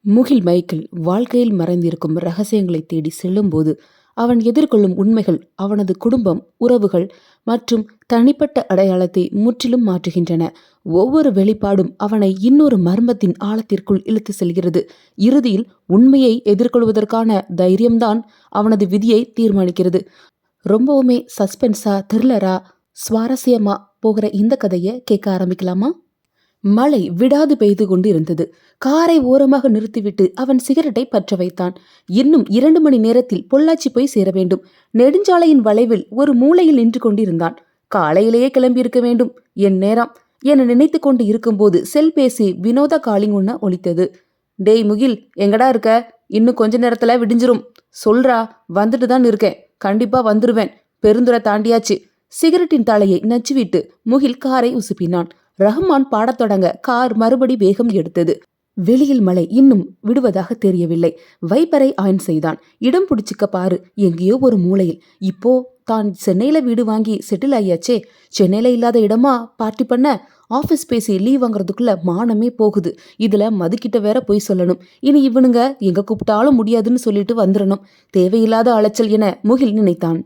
முகில் Michael வாழ்க்கையில் மறைந்திருக்கும் ரகசியங்களை தேடி செல்லும்போது அவன் எதிர்கொள்ளும் உண்மைகள் அவனது குடும்பம், உறவுகள் மற்றும் தனிப்பட்ட அடையாளத்தை முற்றிலும் மாற்றுகின்றன. ஒவ்வொரு வெளிப்பாடும் அவனை இன்னொரு மர்மத்தின் ஆழத்திற்குள் இழுத்து செல்கிறது. இறுதியில் உண்மையை எதிர்கொள்வதற்கான தைரியம்தான் அவனது விதியை தீர்மானிக்கிறது. ரொம்பவுமே சஸ்பென்ஸா, த்ரில்லரா, சுவாரஸ்யமா போகிற இந்த கதையை கேட்க ஆரம்பிக்கலாமா? மழை விடாது பெய்து கொண்டிருந்தது. காரை ஓரமாக நிறுத்திவிட்டு அவன் சிகரெட்டை பற்ற வைத்தான். இன்னும் 2 மணி நேரத்தில் பொள்ளாச்சி போய் சேர வேண்டும். நெடுஞ்சாலையின் வளைவில் ஒரு மூலையில் நின்று கொண்டிருந்தான். காலையிலேயே கிளம்பியிருக்க வேண்டும், என் நேரம் என நினைத்து கொண்டு இருக்கும்போது செல்பேசி வினோத காலிங் ஒன்று ஒலித்தது. டேய் முகில், எங்கடா இருக்க? இன்னும் கொஞ்ச நேரத்துல விடிஞ்சிரும். சொல்றா, வந்துட்டு தான் இருக்கேன், கண்டிப்பா வந்துருவேன், பெருந்துறை தாண்டியாச்சு. சிகரெட்டின் தலையை நச்சுவிட்டு முகில் காரை உசுப்பினான். ரஹ்மான் பாடத் தொடங்க கார் மறுபடி வேகம் எடுத்தது. வெளியில் மழை இன்னும் விடுவதாக தெரியவில்லை. வைப்பரை ஆன் செய்தான். இடம் பிடிச்சிக்க பாரு, எங்கேயோ ஒரு மூலையில். இப்போ தான் சென்னையில வீடு வாங்கி செட்டில் ஆயாச்சே, சென்னையில இல்லாத இடமா பார்ட்டி பண்ண? ஆஃபீஸ் பேசி லீவ் வாங்குறதுக்குள்ள மானமே போகுது. இதுல மதுக்கிட்ட வேற போய் சொல்லணும். இனி இவனுங்க எங்க கூப்பிட்டாலும் முடியாதுன்னு சொல்லிட்டு வந்துடணும். தேவையில்லாத அலைச்சல் என முகில் நினைத்தான்.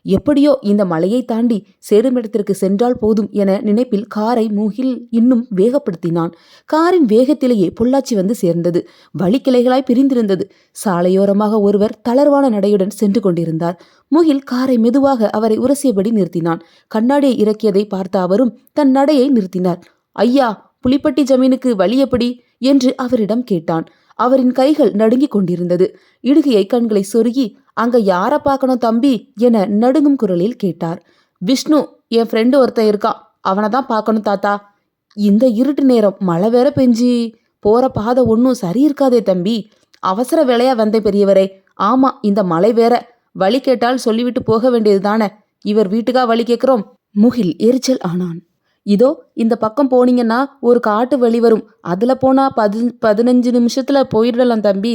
எப்படியோ இந்த மலையை தாண்டி சேருமிடத்திற்கு சென்றால் போதும் என நினைப்பில் காரை முகில் இன்னும் வேகப்படுத்தினான். காரின் வேகத்திலேயே பொள்ளாச்சி வந்து சேர்ந்தது. வழிக்கிளைகளாய் பிரிந்திருந்தது. சாலையோரமாக ஒருவர் தளர்வான நடையுடன் சென்று கொண்டிருந்தார். முகில் காரை மெதுவாக அவரை உரசியபடி நிறுத்தினான். கண்ணாடியை இறக்கியதை பார்த்த அவரும் தன் நடையை நிறுத்தினார். ஐயா, புலிப்பட்டி ஜமீனுக்கு வழி எப்படி என்று அவரிடம் கேட்டான். அவரின் கைகள் நடுங்கிக் கொண்டிருந்தது. இடுகையை கண்களை சொருகி, அங்க யார பார்க்கணும் தம்பி என நடுங்கும் குரலில் கேட்டார். விஷ்ணு, என் ஃப்ரெண்டு ஒருத்தன் இருக்கான், அவனை தான் பார்க்கணும் தாத்தா. இந்த இருட்டு நேரம், மழை வேற பெஞ்சி போற பாதை ஒன்றும் சரி இருக்காதே தம்பி. அவசர வேலையா வந்தேன் பெரியவரே. ஆமா, இந்த மழை வேற. வழி கேட்டால் சொல்லிவிட்டு போக வேண்டியது தானே. இவர் வீட்டுக்கா வழி கேட்கிறோம்? முகில் எரிச்சல் ஆனான். இதோ இந்த பக்கம் போனீங்கன்னா ஒரு காட்டு வழி வரும், அதுல போனா 15 நிமிஷத்துல போயிடலாம் தம்பி.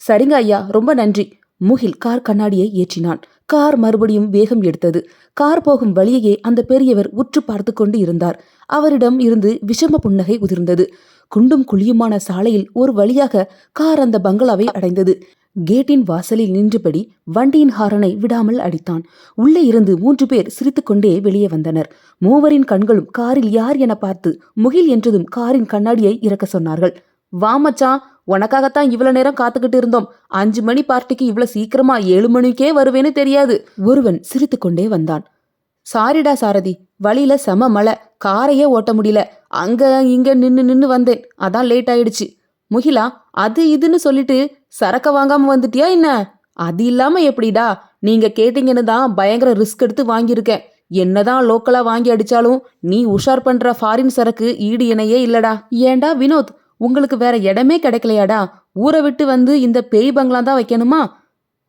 சரிங்க ஐயா, ரொம்ப நன்றி. முகில் கார் கண்ணாடியை ஏற்றினான். கார் மறுபடியும் வேகம் எடுத்தது. கார் போகும் வழியையே அந்த பெரியவர் உற்று பார்த்து கொண்டு இருந்தார். அவரிடம் இருந்து விஷம புன்னகை உதிர்ந்தது. குண்டும் குழியுமான சாலையில் ஒரு வழியாக கார் அந்த பங்களாவை அடைந்தது. கேட்டின் வாசலில் நின்றபடி வண்டியின் ஹாரனை விடாமல் அடித்தான். உள்ளே இருந்து 3 பேர் சிரித்துக்கொண்டே வெளியே வந்தனர். மூவரின் கண்களும் காரில் யார் என பார்த்து முகில் என்றதும் காரின் கண்ணாடியை இறக்க சொன்னார்கள். வா மச்சான், உனக்காகத்தான் இவ்வளவு நேரம் காத்துக்கிட்டு இருந்தோம். 5 மணி பார்ட்டிக்கு இவ்வளவு சீக்கிரமா 7 மணிக்கே வருவேன்னு தெரியாது. ஒருவன் சிரித்து கொண்டே வந்தான். சாரிடா சாரதி, வழியில செம மழை, காரையே ஓட்ட முடியல. அங்க இங்க நின்னு வந்தேன், அதான் லேட் ஆயிடுச்சு. முகிலா, அது இதுன்னு சொல்லிட்டு சரக்க வாங்காம வந்துட்டியா என்ன? அது இல்லாம எப்படிடா, நீங்க கேட்டீங்கன்னு தான் பயங்கர ரிஸ்க் எடுத்து வாங்கியிருக்கேன். என்னதான் லோக்கலா வாங்கி அடிச்சாலும் நீ உஷார் பண்ற ஃபாரின் சரக்கு ஈடு இணையே இல்லடா. ஏண்டா வினோத், உங்களுக்கு வேற இடமே கிடைக்கலையாடா? ஊரை விட்டு வந்து இந்த பேய் பங்களா தான் வைக்கணுமா?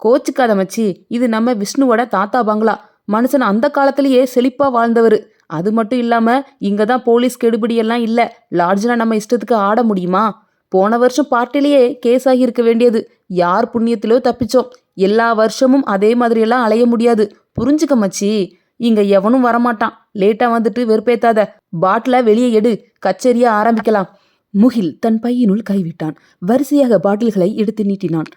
கோச்சுக்காத மச்சி, இது நம்ம விஷ்ணுவோட தாத்தா பங்களா. மனுஷன் அந்த காலத்திலேயே செழிப்பா வாழ்ந்தவர். அது மட்டும் இல்லாம இங்கதான் போலீஸ் கெடுபிடி எல்லாம் இல்ல. லாட்ஜ்ல நம்ம இஷ்டத்துக்கு ஆட முடியுமா? போன வருஷம் பார்ட்டிலேயே கேஸ் ஆகி இருக்க வேண்டியது. யார் புண்ணியத்திலோ தப்பிச்சோம். எல்லா வருஷமும் அதே மாதிரியெல்லாம் அலைய முடியாது, புரிஞ்சுக்க மச்சி. இங்க எவனும் வரமாட்டான். லேட்டா வந்துட்டு வெறுப்பேத்தாத. பாட்டில வெளியே எடு, கச்சேரியா ஆரம்பிக்கலாம். முகில் தன் பையினுள் கைவிட்டான். வரிசையாக பாட்டில்களை எடுத்து நீட்டினான்.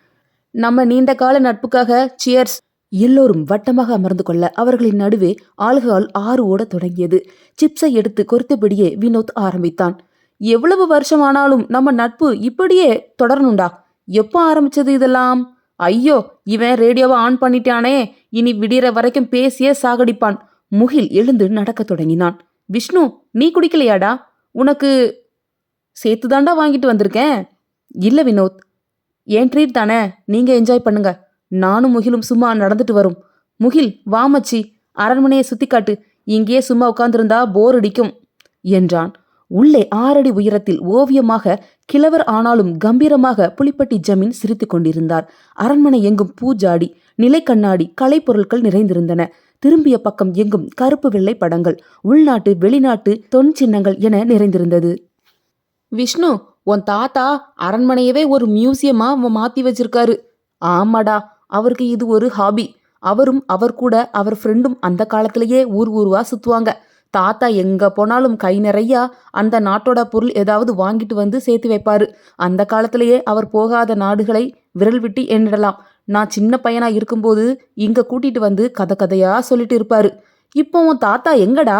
நம்ம நீண்ட கால நட்புக்காக சியர்ஸ். எல்லோரும் வட்டமாக அமர்ந்து கொள்ள அவர்களின் நடுவே ஆல்கஹால் ஆறு ஓட தொடங்கியது. சிப்ஸை எடுத்து கொறுத்தபடியே வினோத் ஆரம்பித்தான். எவ்வளவு வருஷம் ஆனாலும் நம்ம நட்பு இப்படியே தொடரணும்டா. எப்போ ஆரம்பிச்சது இதெல்லாம்? ஐயோ, இவன் ரேடியோவை ஆன் பண்ணிட்டானே, இனி விடிற வரைக்கும் பேசியே சாகடிப்பான். முகில் எழுந்து நடக்க தொடங்கினான். விஷ்ணு, நீ குடிக்கலையாடா? உனக்கு சேர்த்துதாண்டா வாங்கிட்டு வந்திருக்கேன். இல்ல வினோத், ஏன் ட்ரீட் தானே, நீங்க என்ஜாய் பண்ணுங்க. நானும் முகிலும் சும்மா நடந்துட்டு வரும். முகில், வாமச்சி, அரண்மனையை சுத்தி காட்டு. இங்கேயே சும்மா உட்கார்ந்திருந்தா போர் அடிக்கும் என்றான். உள்ளே 6 அடி உயரத்தில் ஓவியமாக கிழவர் ஆனாலும் கம்பீரமாக புலிப்பட்டி ஜமீன் சிரித்து கொண்டிருந்தார். அரண்மனை எங்கும் பூஜாடி, நிலை கண்ணாடி, கலைப்பொருட்கள் நிறைந்திருந்தன. திரும்பிய பக்கம் எங்கும் கருப்பு வெள்ளை படங்கள், உள்நாட்டு வெளிநாட்டு தொன் சின்னங்கள் என நிறைந்திருந்தது. விஷ்ணு, உன் தாத்தா அரண்மனையவே ஒரு மியூசியமா மாத்தி வச்சிருக்காரு. ஆமாடா, அவருக்கு இது ஒரு ஹாபி. அவரும் அவர் கூட அவர் ஃப்ரெண்டும் அந்த காலத்திலேயே ஊர் ஊருவா சுத்துவாங்க. தாத்தா எங்க போனாலும் கை நிறையா அந்த நாட்டோட பொருள் ஏதாவது வாங்கிட்டு வந்து சேர்த்து வைப்பாரு. அந்த காலத்திலேயே அவர் போகாத நாடுகளை விரல் விட்டு எண்ணிடலாம். நான் சின்ன பையனா இருக்கும்போது இங்க கூட்டிட்டு வந்து கதை கதையா சொல்லிட்டு இருப்பாரு. இப்போ உன் தாத்தா எங்கடா?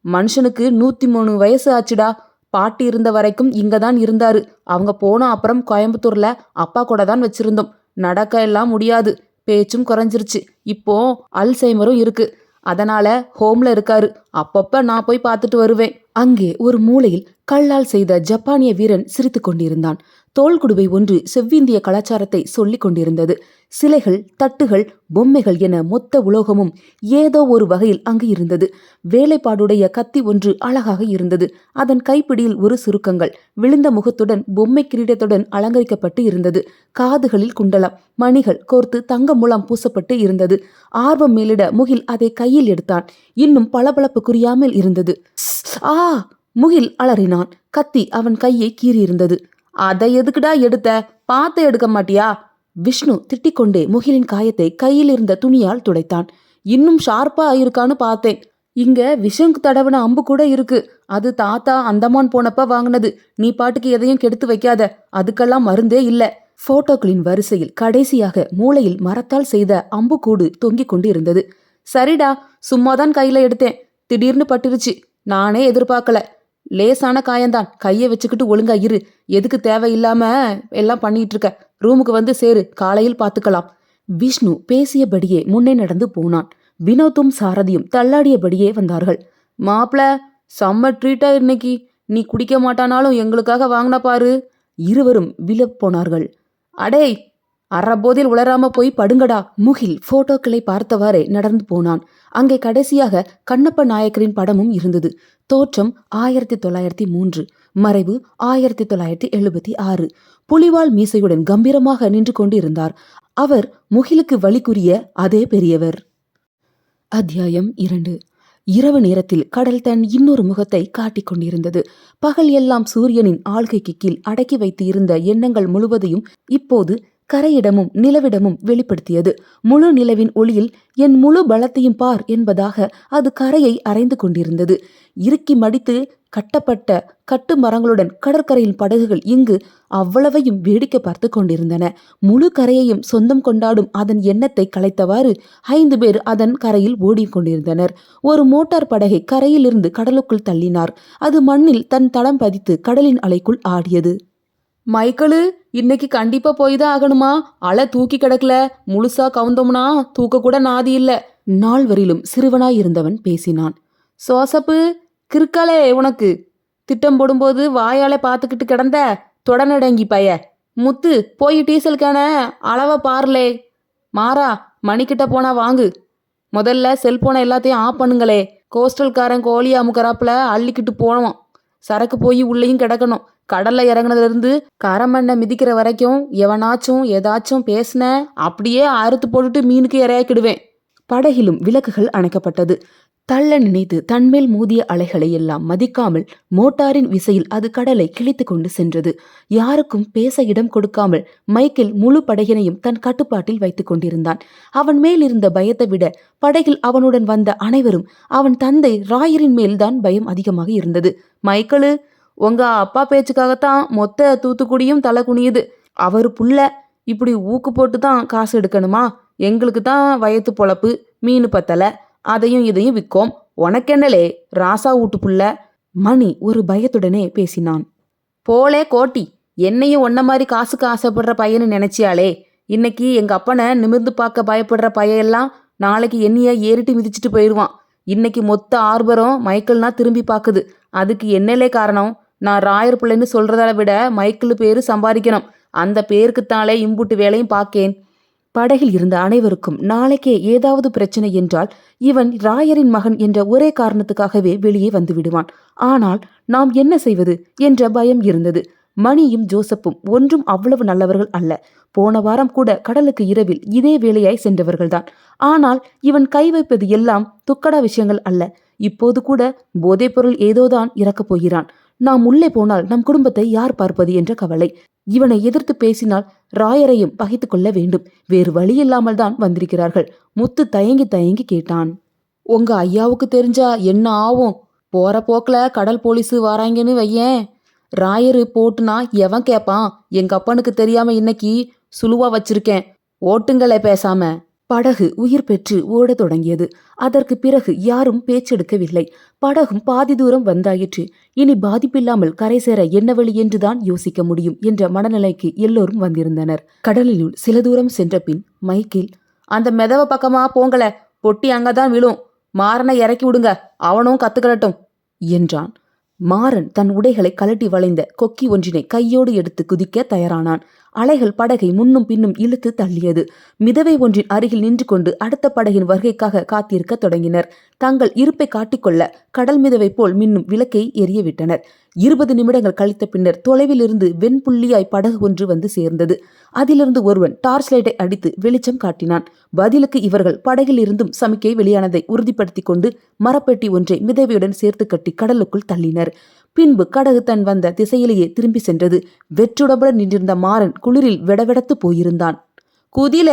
மனுஷனுக்கு 103 வயசு ஆச்சுடா. பாட்டி இருந்த வரைக்கும் இங்க தான் இருந்தாரு. அவங்க போன அப்புறம் கோயம்புத்தூர்ல அப்பா கூட தான் வச்சிருந்தோம். நடக்க எல்லாம் முடியாது, பேச்சும் குறைஞ்சிருச்சு. இப்போ அல்சைமரும் இருக்கு. அதனால ஹோம்ல இருக்காரு. அப்பப்ப நான் போய் பார்த்துட்டு வருவேன். அங்கே ஒரு மூலையில் கல்லால் செய்த ஜப்பானிய வீரன் சிரித்து கொண்டிருந்தான். தோள்குடுவை ஒன்று செவ்விந்திய கலாச்சாரத்தை சொல்லிக் கொண்டிருந்தது. சிலைகள், தட்டுகள், பொம்மைகள் என மொத்த உலோகமும் ஏதோ ஒரு வகையில் அங்கு இருந்தது. வேலைப்பாடுடைய கத்தி ஒன்று அழகாக இருந்தது. அதன் கைப்பிடியில் ஒரு சுருக்கங்கள், விழுந்த முகத்துடன் பொம்மை கிரீடத்துடன் அலங்கரிக்கப்பட்டு இருந்தது. காதுகளில் குண்டலம், மணிகள் கோர்த்து தங்க முலாம் பூசப்பட்டு இருந்தது. ஆர்வம் மேலிட முகில் அதை கையில் எடுத்தான். இன்னும் பளபளப்பு குறியாமல் இருந்தது. ஆ! முகில் அலறினான். கத்தி அவன் கையை கீறியிருந்தது. அதை எதுக்குடா எடுத்த? பார்த்து எடுக்க மாட்டியா? விஷ்ணு திட்டிக்கொண்டே முகிலின் காயத்தை கையில் இருந்த துணியால் துடைத்தான். இன்னும் ஷார்ப்பா ஆயிருக்கான்னு பார்த்தேன். இங்க விஷம் தடவன அம்பு கூட இருக்கு. அது தாத்தா அந்தமான் போனப்ப வாங்கினது. நீ பாட்டுக்கு எதையும் கெடுத்து வைக்காத. அதுக்கெல்லாம் மருந்தே இல்ல. போட்டோக்களின் வரிசையில் கடைசியாக மூளையில் மரத்தால் செய்த அம்புக்கூடு தொங்கிக் கொண்டு இருந்தது. சரிடா, சும்மாதான் கையில எடுத்தேன். திடீர்னு பட்டுருச்சு. நானே எதிர்பார்க்கல. லேசான காயந்தான். கையை வச்சுக்கிட்டு ஒழுங்கா இரு. எதுக்கு தேவையில்லாம எல்லாம் பண்ணிட்டு இருக்க? ரூமுக்கு வந்து சேரு, காலையில் பார்த்துக்கலாம். விஷ்ணு பேசியபடியே முன்னே நடந்து போனான். வினோத்தும் சாரதியும் தள்ளாடியபடியே வந்தார்கள். மாப்ள, செம்ம ட்ரீட்டா இன்னைக்கு. நீ குடிக்க மாட்டானாலும் எங்களுக்காக வாங்கின பாரு. இருவரும் விழப் போனார்கள். அடே, அறபோதில் உளராம போய் படுங்கடா. முகில் போட்டோக்களை பார்த்தவாறே நடந்து போனான். அங்கே கடைசியாக கண்ணப்ப நாயக்கரின் படமும் இருந்தது. தோற்றம் 1903, மறைவு 1976. புலிவால் மீசையுடன் கம்பீரமாக நின்று கொண்டிருந்தார். அவர் முகிலுக்கு வழிக்குரிய அதே பெரியவர். அத்தியாயம் 2. இரவு நேரத்தில் கடல் தன் இன்னொரு முகத்தை காட்டிக் கொண்டிருந்தது. பகல் எல்லாம் சூரியனின் ஆள்கைக்கு கீழ் அடக்கி வைத்து இருந்த எண்ணங்கள் முழுவதையும் இப்போது கரையிடமும் நிலவிடமும் வெளிப்படுத்தியது. முழு நிலவின் ஒளியில் என் முழு பலத்தையும் பார் என்பதாக அது கரையை அரைந்து கொண்டிருந்தது. இறுக்கி மடித்து கட்டப்பட்ட கட்டு மரங்களுடன் கடற்கரையின் படகுகள் இங்கு அவ்வளவையும் வேடிக்கை பார்த்து கொண்டிருந்தன. முழு கரையையும் சொந்தம் கொண்டாடும் அதன் எண்ணத்தை கலைத்தவாறு 5 பேர் அதன் கரையில் ஓடிக்கொண்டிருந்தனர். ஒரு மோட்டார் படகை கரையிலிருந்து கடலுக்குள் தள்ளினார். அது மண்ணில் தன் தடம் பதித்து கடலின் அலைக்குள் ஆடியது. மைக்கேலு, இன்னைக்கு கண்டிப்பா போய் தான் ஆகணுமா? அலை தூக்கி கிடக்கல. முழுசா கவுந்தோம்னா தூக்க கூட நாதி இல்ல. நால்வரிலும் சிறுவனாயிருந்தவன் பேசினான். சோசப்பு, கிறுக்காலே உனக்கு. திட்டம் போடும்போது வாயாலே பார்த்துக்கிட்டு கிடந்த தொடநடங்கி பைய. முத்து, போய் டீசலுக்கான அளவை பார்லே. மாறா, மணிக்கிட்ட போனா வாங்கு. முதல்ல செல்போனை எல்லாத்தையும் ஆஃப் பண்ணுங்களே. கோஸ்டல்காரன் கோழி அமுக்கறாப்புல அள்ளிக்கிட்டு போனோம். சரக்கு போய் உள்ளேயும் கிடக்கணும். கடல்ல இறங்குனதுல இருந்து கரமண்ணை மிதிக்கிற வரைக்கும் எவனாச்சும் ஏதாச்சும் பேசின அப்படியே அறுத்து போட்டுட்டு மீனுக்கு இறையாக்கிடுவேன். படகிலும் விளக்குகள் அணைக்கப்பட்டது. தள்ள நினைத்து தன்மேல் மோதிய அலைகளை எல்லாம் மதிக்காமல் மோட்டாரின் விசையில் அது கடலை கிழித்து கொண்டு சென்றது. யாருக்கும் பேச இடம் கொடுக்காமல் மைக்கேல் முழு படகினையும் தன் கட்டுப்பாட்டில் வைத்துக் கொண்டிருந்தான். அவன் மேல் இருந்த பயத்தை விட படகில் அவனுடன் வந்த அனைவரும் அவன் தந்தை ராயரின் மேல்தான் பயம் அதிகமாக இருந்தது. மைக்கேலு, உங்க அப்பா பேச்சுக்காகத்தான் மொத்த தூத்துக்குடியும் தலை குனியுது. அவரு புள்ள இப்படி ஊக்கு போட்டு தான் காசு எடுக்கணுமா? எங்களுக்கு தான் வயத்து பொழப்பு, மீன் பத்தலை, அதையும் இதையும் விற்கோம். உனக்கென்னலே ராசா வீட்டு புள்ள? மணி ஒரு பயத்துடனே பேசினான். போலே கோட்டி, என்னையும் ஒன்ன மாதிரி காசுக்கு ஆசைப்படுற பையன்னு நினைச்சியாலே? இன்னைக்கு எங்க அப்பனை நிமிர்ந்து பார்க்க பயப்படுற பையெல்லாம் நாளைக்கு என்னைய ஏறிட்டு மிதிச்சுட்டு போயிடுவான். இன்னைக்கு மொத்த ஆர்வரம் மைக்கேல்னா திரும்பி பார்க்குது. அதுக்கு என்னலே காரணம்? நான் ராயர் பிள்ளைன்னு சொல்றதை விட மைக்கேல் பேரு சம்பாதிக்கணும். அந்த பேருக்குத்தாலே இம்புட்டு வேலையும் பார்க்கேன். படகில் இருந்த அனைவருக்கும் நாளைக்கே ஏதாவது பிரச்சனை என்றால் இவன் ராயரின் மகன் என்ற ஒரே காரணத்துக்காகவே வெளியே வந்து விடுவான். ஆனால் நாம் என்ன செய்வது என்ற பயம் இருந்தது. மணியும் ஜோசப்பும் ஒன்றும் அவ்வளவு நல்லவர்கள் அல்ல. போன வாரம் கூட கடலுக்கு இரவில் இதே வேலையாய் சென்றவர்கள்தான். ஆனால் இவன் கை வைப்பது எல்லாம் துக்கடா விஷயங்கள் அல்ல. இப்போது கூட போதைப்பொருள் ஏதோதான் இறக்கப் போகிறான். நாம் உள்ளே போனால் நம் குடும்பத்தை யார் பார்ப்பது என்ற கவலை. இவனை எதிர்த்து பேசினால் ராயரையும் பகைத்து கொள்ள வேண்டும். வேறு வழி இல்லாமல் தான் வந்திருக்கிறார்கள். முத்து தயங்கி தயங்கி கேட்டான். உங்க ஐயாவுக்கு தெரிஞ்சா என்ன ஆகும்? போற போக்குல கடல் போலீஸு வாராங்கன்னு வையேன், ராயரு போட்டுனா எவன் கேப்பான்? எங்க அப்பனுக்கு தெரியாம இன்னைக்கு சுலுவா வச்சிருக்கேன், ஓட்டுங்களே பேசாம. படகு உயிர் பெற்று ஓடத் தொடங்கியது. அதற்கு பிறகு யாரும் பேச்செடுக்கவில்லை. படகும் பாதி தூரம் வந்தாயிற்று. இனி பாதிப்பில்லாமல் கரை சேர என்ன வழி என்றுதான் யோசிக்க முடியும் என்ற மனநிலைக்கு எல்லோரும் வந்திருந்தனர். கடலினுள் சில தூரம் சென்ற பின் மைக்கேல், அந்த மெதவ பக்கமா போங்கள, பொட்டி அங்கதான் விழும், மாறனை இறக்கி விடுங்க, அவனும் கத்துக்கலட்டும் என்றான். மாறன் தன் உடைகளை கலட்டி வளைந்த கொக்கி ஒன்றினை கையோடு எடுத்து குதிக்க தயாரானான். அலைகள் படகை முன்னும் பின்னும் இழுத்து தள்ளியது. மிதவை ஒன்றின் அருகில் நின்று கொண்டு அடுத்த படகின் வருகைக்காக காத்திருக்க தொடங்கினர். தங்கள் இருப்பை காட்டிக்கொள்ள கடல் மிதவை போல் மின்னும் விளக்கை எரிய விட்டனர். 20 நிமிடங்கள் கழித்த பின்னர் தொலைவில் இருந்து வெண்புள்ளியாய் படகு ஒன்று வந்து சேர்ந்தது. அதிலிருந்து ஒருவன் டார்ச் லைட்டை அடித்து வெளிச்சம் காட்டினான். பதிலுக்கு இவர்கள் படகில் இருந்தும் சமிக்கை வெளியானதை உறுதிப்படுத்தி கொண்டு மரப்பெட்டி ஒன்றை மிதவையுடன் சேர்த்து கட்டி கடலுக்குள் தள்ளினர். பின்பு கடகு தன் வந்த திசையிலேயே திரும்பி சென்றது. வெற்றுடம்புடன் நின்றிருந்த மாறன் குளிரில் வெடவெடத்து போயிருந்தான். குதில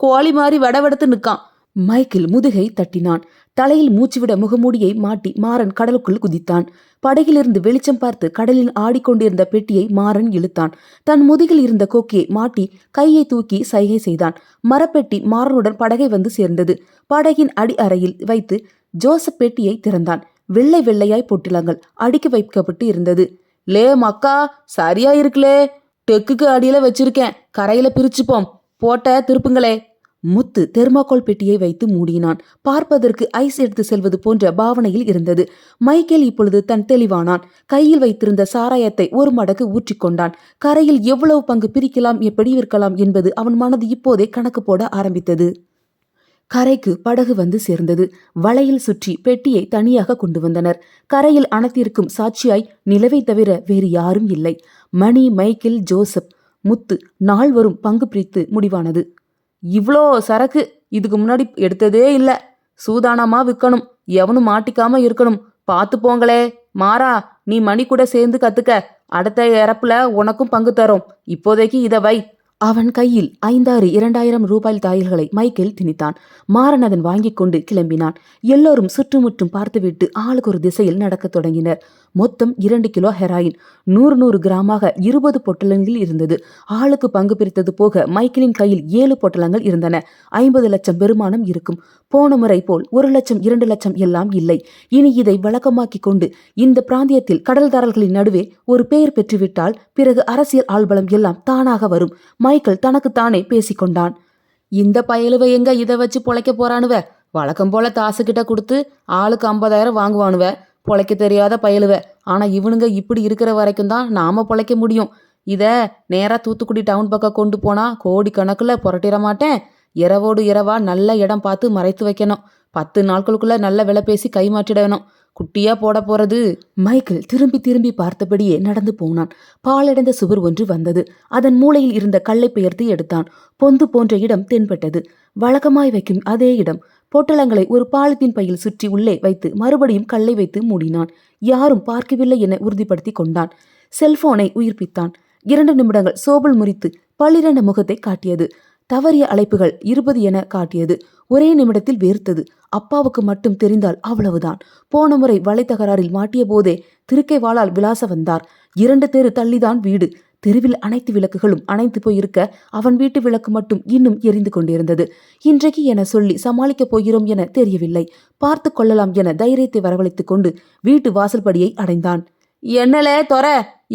கோழி மாறி வெடவெடத்து நிற்கான். மைக்கேல் முதுகை தட்டினான். தலையில் மூச்சுவிட முகமூடியை மாட்டி மாறன் கடலுக்குள் குதித்தான். படகிலிருந்து வெளிச்சம் பார்த்து கடலில் ஆடிக்கொண்டிருந்த பெட்டியை மாறன் இழுத்தான். தன் முதுகில் இருந்த கொக்கியை மாட்டி கையை தூக்கி சைகை செய்தான். மரப்பெட்டி மாறனுடன் படகை வந்து சேர்ந்தது. படகின் அடி அறையில் வைத்து ஜோசப் பெட்டியை திறந்தான். வெள்ளை வெள்ளையாய் பொட்டிலங்கள் அடுக்கி வைக்கப்பட்டு இருந்தது. லே மக்கா, சரியா இருக்குலே, டெக்குக்கு அடியில வச்சிருக்கேன், கரையில பிரிச்சுப்போம், போட்ட திருப்புங்களே. முத்து தெர்மாக்கோல் பெட்டியை வைத்து மூடினான். பார்ப்பதற்கு ஐஸ் எடுத்து செல்வது போன்ற பாவனையில் இருந்தது. மைக்கேல் இப்பொழுது தன் தெளிவானான். கையில் வைத்திருந்த சாராயத்தை ஒரு மடக்கு ஊற்றிக்கொண்டான். கரையில் எவ்வளவு பங்கு பிரிக்கலாம், எப்படி விற்கலாம் என்பது அவன் மனது இப்போதே கணக்கு போட ஆரம்பித்தது. கரைக்கு படகு வந்து சேர்ந்தது. வலையில் சுற்றி பெட்டியை தனியாக கொண்டு வந்தனர். கரையில் அணைத்திருக்கும் சாட்சியாய் நிலவை தவிர வேறு யாரும் இல்லை. மணி, மைக்கேல், ஜோசப், முத்து நால்வரும் பங்கு பிரித்து முடிவானது. இவ்வளோ சரக்கு இதுக்கு முன்னாடி எடுத்ததே இல்லை, சூதானமா விற்கணும், எவனும் மாட்டிக்காம இருக்கணும், பார்த்து போங்களே. மாறா, நீ மணி கூட சேர்ந்து கத்துக்க, அடுத்த இறப்புல உனக்கும் பங்கு தரோம், இப்போதைக்கு இதை வை. அவன் கையில் 5-6 2000 ரூபாய் தாயல்களை மைக்கேல் திணித்தான். மாறன் அதன் வாங்கி கொண்டு கிளம்பினான். எல்லோரும் சுற்றுமுற்றும் பார்த்துவிட்டு ஆளுக்கு ஒரு திசையில் நடக்கத் தொடங்கினர். மொத்தம் 2 கிலோ ஹெராயின் 100 கிராமாக 20 பொட்டலங்கள் இருந்தது. ஆளுக்கு பங்கு பிரித்தது போக மைக்கேலின் கையில் 7 பொட்டலங்கள் இருந்தன. 50 லட்சம் பெருமானம் இருக்கும். போன முறை போல் 1 லட்சம் 2 லட்சம் எல்லாம் இல்லை. இனி இதை வழக்கமாக்கி கொண்டு இந்த பிராந்தியத்தில் கடல்தாரர்களின் நடுவே ஒரு பெயர் பெற்றுவிட்டால் பிறகு அரசியல் ஆள்பலம் எல்லாம் தானாக வரும். மைக்கேல் தனக்குத்தானே பேசிக்கொண்டான். இந்த பயலுவ எங்க இதை வச்சு பொழைக்க போறானுவ? வழக்கம் போல தாசுகிட்ட கொடுத்து ஆளுக்கு 50,000 வாங்குவானுவ. பொழைக்க தெரியாத பயலுவ. ஆனா இவனுங்க இப்படி இருக்கிற வரைக்கும் தான் நாம பொழைக்க முடியும். இத நேரா தூத்துக்குடி டவுன் பக்கம் கொண்டு போனா கோடி கணக்குல புரட்டிட மாட்டேன். இரவோடு இரவா நல்ல இடம் பார்த்து மறைத்து வைக்கணும். 10 நாட்களுக்குள்ள நல்ல விலை பேசி கை மாற்றிடணும். குட்டியா போட போறது. மைக்கேல் திரும்பி திரும்பி பார்த்தபடியே நடந்து போனான். பாலடைந்த சுவர் ஒன்று வந்தது. அதன் மூலையில் இருந்த கல்லை பெயர்த்து எடுத்தான். பொந்து போன்ற இடம் தென்பட்டது. வழக்கமாய் வைக்கும் அதே இடம். பொட்டலங்களை ஒரு பாலித்தீன் பையில் சுற்றி உள்ளே வைத்து மறுபடியும் கல்லை வைத்து மூடினான். யாரும் பார்க்கவில்லை என உறுதிப்படுத்தி கொண்டான். செல்போனை உயிர்ப்பித்தான். 2 நிமிடங்கள் சோபல் முறித்து பளிரென முகத்தை காட்டியது. தவறிய அழைப்புகள் 20 என காட்டியது. ஒரே நிமிடத்தில் வேர்த்தது. அப்பாவுக்கு மட்டும் தெரிந்தால் அவ்வளவுதான். போன முறை வலை தகராறில் மாட்டிய போதே திருக்கை வாளால் விலாச வந்தார். 2 தெரு தள்ளிதான் வீடு. தெருவில் அனைத்து விளக்குகளும் அணைந்து போயிருக்க அவன் வீட்டு விளக்கு மட்டும் இன்னும் எரிந்து கொண்டிருந்தது. இன்றைக்கு என சொல்லி சமாளிக்கப் போகிறோம் என தெரியவில்லை. பார்த்து கொள்ளலாம் என தைரியத்தை வரவழைத்துக் கொண்டு வீட்டு வாசல்படியை அடைந்தான். என்னலே தொர,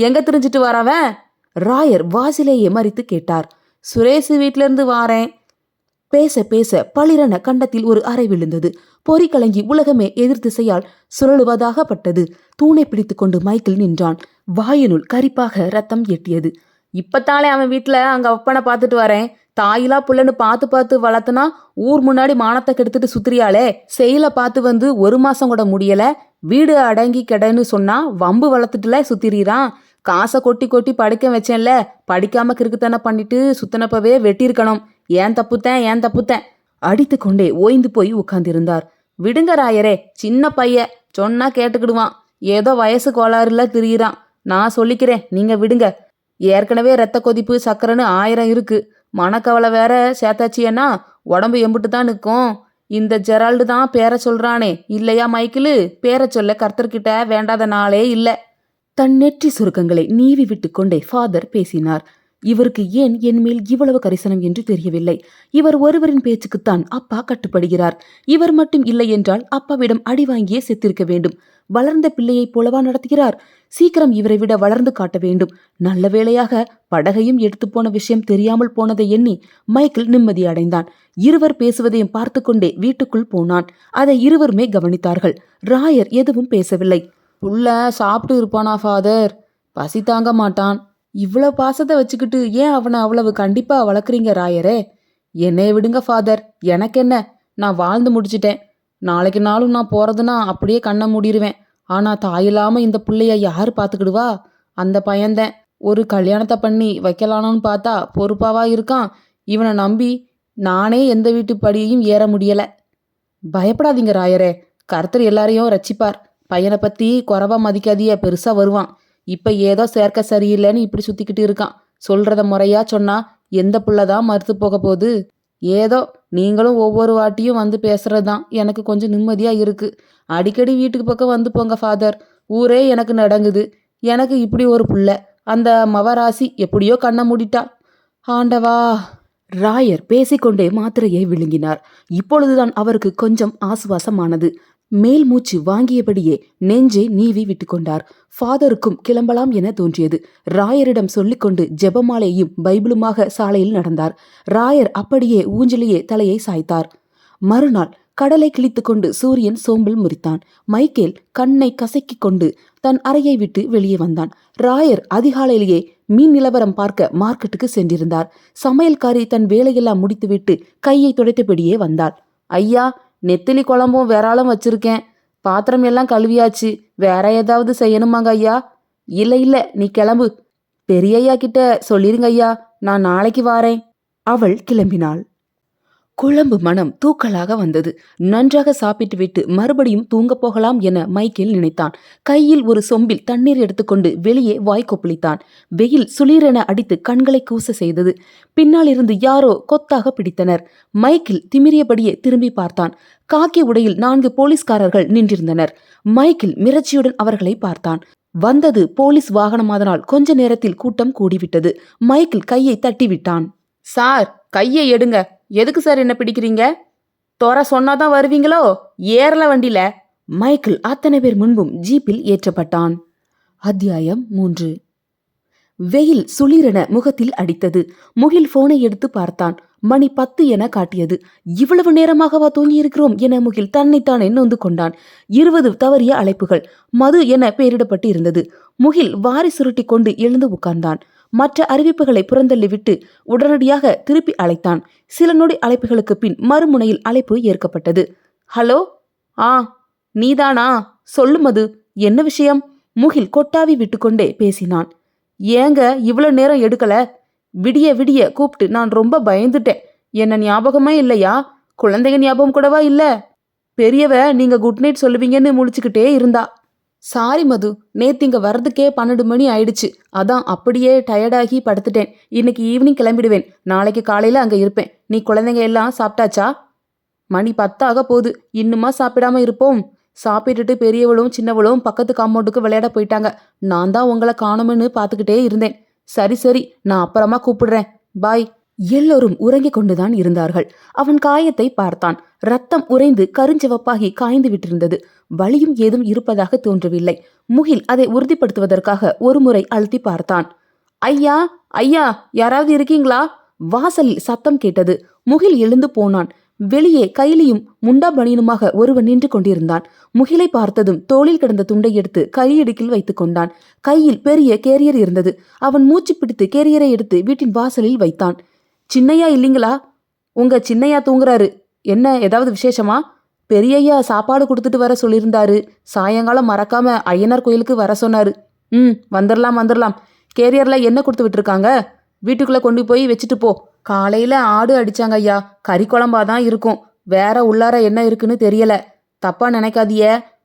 எங்க திரிஞ்சிட்டு வரவன்? ராயர் வாசிலேயே மறித்து கேட்டார். சுரேஷ் வீட்டில இருந்து வாரேன். பேச பேச பளிரென கண்டத்தில் ஒரு அறை விழுந்தது. பொறி கலங்கி உலகமே எதிர் திசையால் சுழலுவதாகப்பட்டது. தூணை பிடித்து கொண்டு மைக்கேல் நின்றான். வாயினுள் கரிப்பாக ரத்தம் எட்டியது. இப்பத்தாலே அவன் வீட்டுல அங்க அப்பனை பார்த்துட்டு வரேன். தாயிலா புள்ளன்னு பார்த்து பார்த்து வளர்த்தனா ஊர் முன்னாடி மானத்தை கெடுத்துட்டு சுத்திரியாளே. செயல பார்த்து வந்து 1 மாசம் கூட முடியல. வீடு அடங்கி கெடன்னு சொன்னா வம்பு வளர்த்துட்டுல சுத்திரிறான். காசை கொட்டி கொட்டி படிக்க வச்சேன்ல, படிக்காம கிறுக்குத்தனை பண்ணிட்டு சுத்தனப்பவே வெட்டியிருக்கணும். ஏன் தப்புத்தேன் அடித்து கொண்டே ஓய்ந்து போய் உட்கார்ந்திருந்தார். விடுங்க ராயரே, சின்ன பைய, சொன்னா கேட்டுக்கிடுவான். ஏதோ வயசு கோளாறுல திரியிறான். நான் சொல்லிக்கிறேன், நீங்க விடுங்க. ஏற்கனவே ரத்த கொதிப்பு சக்கரைன்னு 1000 இருக்கு. மனக்கவலை வேற சேர்த்தாச்சியன்னா உடம்பு எம்பிட்டு தான் நிற்கும். இந்த ஜெரால்டு தான் பேர சொல்றானே இல்லையா மைக்கிளு? பேர சொல்ல கர்த்தர்கிட்ட வேண்டாத நாளே இல்ல. தன் நெற்றி சுருக்கங்களை நீவி விட்டு கொண்டே ஃபாதர் பேசினார். இவருக்கு ஏன் என் மேல் இவ்வளவு கரிசனம் என்று தெரியவில்லை. இவர் ஒருவரின் பேச்சுக்குத்தான் அப்பா கட்டுப்படுகிறார். இவர் மட்டும் இல்லை என்றால் அப்பாவிடம் அடி வாங்கியே செத்திருக்க வேண்டும். வளர்ந்த பிள்ளையைப் போலவா நடத்துகிறார்? சீக்கிரம் இவரை விட வளர்ந்து காட்ட வேண்டும். நல்ல வேளையாக படகையும் எடுத்து போன விஷயம் தெரியாமல் போனதை எண்ணி மைக்கேல் நிம்மதி அடைந்தான். இருவர் பேசுவதையும் பார்த்து கொண்டே வீட்டுக்குள் போனான். அதை இருவருமே கவனித்தார்கள். ராயர் எதுவும் பேசவில்லை. புள்ள சாப்பிட்டு இருப்பானா ஃபாதர்? பசி தாங்க மாட்டான். இவ்வளவு பாசத்தை வச்சுக்கிட்டு ஏன் அவனை அவ்வளவு கண்டிப்பா வளர்க்குறீங்க ராயரே? என்னைய விடுங்க ஃபாதர், எனக்கு என்ன, நான் வாழ்ந்து முடிச்சிட்டேன். நாளைக்கு நாளும் நான் போறதுன்னா அப்படியே கண்ணை மூடிடுவேன். ஆனா தாயில்லாம இந்த பிள்ளைய யாரு பாத்துக்கிடுவா? அந்த பையன்தான். ஒரு கல்யாணத்தை பண்ணி வைக்கலானு பார்த்தா பொறுப்பாவா இருக்கான். இவனை நம்பி நானே எந்த வீட்டு படியையும் ஏற முடியல. பயப்படாதீங்க ராயரே, கர்த்தர் எல்லாரையும் ரட்சிப்பார். பையனை பத்தி குறைவா மதிக்காதிய, பெருசா வருவான். இப்ப ஏதோ சேர்க்க சரியில்லைன்னு இப்படி சுத்திக்கிட்டு இருக்கான். சொல்றத முறையா சொன்னா எந்த புள்ளதான் மறுத்து போக போகுது? ஏதோ நீங்களும் ஒவ்வொரு வாட்டியும் வந்து பேசுறதுதான் எனக்கு கொஞ்சம் நிம்மதியா இருக்கு. அடிக்கடி வீட்டுக்கு பக்கம் வந்து போங்க ஃபாதர். ஊரே எனக்கு நடங்குது. எனக்கு இப்படி ஒரு புள்ள. அந்த மவராசி எப்படியோ கண்ணை மூடிட்டா. ஆண்டவா! ராயர் பேசிக்கொண்டே மாத்திரையை விழுங்கினார். இப்பொழுதுதான் அவருக்கு கொஞ்சம் ஆசுவாசமானது. மேல் மூச்சு வாங்கியபடியே நெஞ்சே நீவி விட்டு கொண்டார். ஃபாதருக்கும் கிளம்பலாம் என தோன்றியது. ராயரிடம் சொல்லிக்கொண்டு ஜெபமாலையும் பைபிளுமாக சாலையில் நடந்தார். ராயர் அப்படியே ஊஞ்சலியே தலையை சாய்த்தார். மறுநாள் கடலை கிழித்து கொண்டு சூரியன் சோம்பில் முறித்தான். மைக்கேல் கண்ணை கசக்கிக் கொண்டு தன் அறையை விட்டு வெளியே வந்தான். ராயர் அதிகாலையிலேயே மீன் நிலவரம் பார்க்க மார்க்கெட்டுக்கு சென்றிருந்தார். சமையல்காரி தன் வேலையெல்லாம் முடித்துவிட்டு கையை துடைத்தபடியே வந்தாள். ஐயா, நெத்திலி குழம்பும் வேறாலும் வச்சிருக்கேன். பாத்திரம் எல்லாம் கழுவியாச்சு. வேற ஏதாவது செய்யணுமாங்க ஐயா? இல்ல நீ கிளம்பு. பெரியய்யா கிட்ட சொல்லிருங்க ஐயா, நான் நாளைக்கு வாரேன். அவள் கிளம்பினாள். குழம்பு மனம் தூக்கலாக வந்தது. நன்றாக சாப்பிட்டு விட்டு மறுபடியும் தூங்க போகலாம் என மைக்கேல் நினைத்தான். கையில் ஒரு சொம்பில் தண்ணீர் எடுத்துக்கொண்டு வெளியே வாய் கொப்பளித்தான். வெயில் சுளீரென அடித்து கண்களை கூச செய்தது. பின்னால் இருந்து யாரோ கொத்தாக பிடித்தனர். மைக்கேல் திமிரியபடியே திரும்பி பார்த்தான். காக்கி உடையில் 4 போலீஸ்காரர்கள் நின்றிருந்தனர். மைக்கேல் மிரட்சியுடன் அவர்களை பார்த்தான். வந்தது போலீஸ் வாகனமாதனால் கொஞ்ச நேரத்தில் கூட்டம் கூடிவிட்டது. மைக்கேல் கையை தட்டிவிட்டான். சார், கையை எடுங்க. எதுக்கு சார் என்ன பிடிக்கிறீங்க? தோற சொன்னாதான் வருவீங்களோ? ஏறல வண்டியில. மைக்கேல் அத்தனை பேர் முன்பும் ஜீப்பில் ஏற்றப்பட்டான். அத்தியாயம் 3. வெயில் சுளீரென முகத்தில் அடித்தது. முகில் போனை எடுத்து பார்த்தான். மணி 10 என காட்டியது. இவ்வளவு நேரமாகவா தூங்கியிருக்கிறோம் என முகில் தன்னைத்தானே நொந்து கொண்டான். 20 தவறிய அழைப்புகள். மது என பெயரிடப்பட்டு இருந்தது. முகில் வாரி சுருட்டி கொண்டு எழுந்து உட்கார்ந்தான். மற்ற அறிவிப்புகளை புறந்தள்ளிவிட்டு உடனடியாக திருப்பி அழைத்தான். சில நொடி அழைப்புகளுக்கு பின் மறுமுனையில் அழைப்பு ஏற்கப்பட்டது. ஹலோ, நீதானா? சொல்லு மது, என்ன விஷயம்? முகில் கொட்டாவி விட்டுக்கொண்டே பேசினான். ஏங்க இவ்வளவு நேரம் எடுக்கல? விடிய விடிய கூப்பிட்டு நான் ரொம்ப பயந்துட்டேன். என்ன ஞாபகமே இல்லையா? குழந்தைங்க ஞாபகம் கூடவா இல்ல? பெரியவ நீங்க குட் நைட் சொல்லுவீங்கன்னு முழிச்சுக்கிட்டே இருந்தா. சாரி மது, நேத்து இங்க வர்றதுக்கே 12 மணி ஆயிடுச்சு. அதான் அப்படியே டயர்டாகி படுத்துட்டேன். இன்னைக்கு ஈவினிங் கிளம்பிடுவேன். நாளைக்கு காலையில அங்க இருப்பேன். நீ குழந்தைங்க எல்லாம் சாப்பிட்டாச்சா? மணி 10 ஆக போகுது. இன்னுமா சாப்பிடாம இருப்போம்? சாப்பிட்டுட்டு பெரியவளும் சின்னவளும் பக்கத்து காம்பவுண்டுக்கு விளையாட போயிட்டாங்க. நான் தான் உங்களை காணும்னு பார்த்துக்கிட்டே இருந்தேன். சரி, நான் அப்புறமா கூப்பிடுறேன். பாய். எல்லோரும் உறங்கிக் கொண்டுதான் இருந்தார்கள். அவன் காயத்தை பார்த்தான். ரத்தம் உறைந்து கருஞ்சிவப்பாகி காய்ந்து விட்டிருந்தது. வலியும் ஏதும் இருப்பதாக தோன்றவில்லை. முகில் அதை உறுதிப்படுத்துவதற்காக ஒரு முறை அழுத்தி பார்த்தான். ஐயா, ஐயா, யாராவது இருக்கீங்களா? வாசலில் சத்தம் கேட்டது. முகில் எழுந்து போனான். வெளியே கைலியும் முண்டா பனியனுமாக ஒருவன் நின்று கொண்டிருந்தான். முகிலை பார்த்ததும் தோளில் கிடந்த துண்டை எடுத்து கையிடுக்கில் வைத்துக் கொண்டான். கையில் பெரிய கேரியர் இருந்தது. அவன் மூச்சு பிடித்து கேரியரை எடுத்து வீட்டின் வாசலில் வைத்தான். சின்னையா இல்லீங்களா? உங்க சின்னையா தூங்குறாரு. என்ன, ஏதாவது விசேஷமா? பெரியய்யா சாப்பாடு கொடுத்துட்டு வர சொல்லியிருந்தாரு. சாயங்காலம் மறக்காம ஐயனார் கோயிலுக்கு வர சொன்னாரு. வந்துடலாம். கேரியர்ல என்ன கொடுத்து விட்டுருக்காங்க? வீட்டுக்குள்ள கொண்டு போய் வச்சுட்டு போ. காலையில ஆடு அடிச்சாங்க ஐயா. கறி குழம்பாதான் இருக்கும். வேற உள்ளார என்ன இருக்குன்னு தெரியல. தப்பா நினைக்காதிய.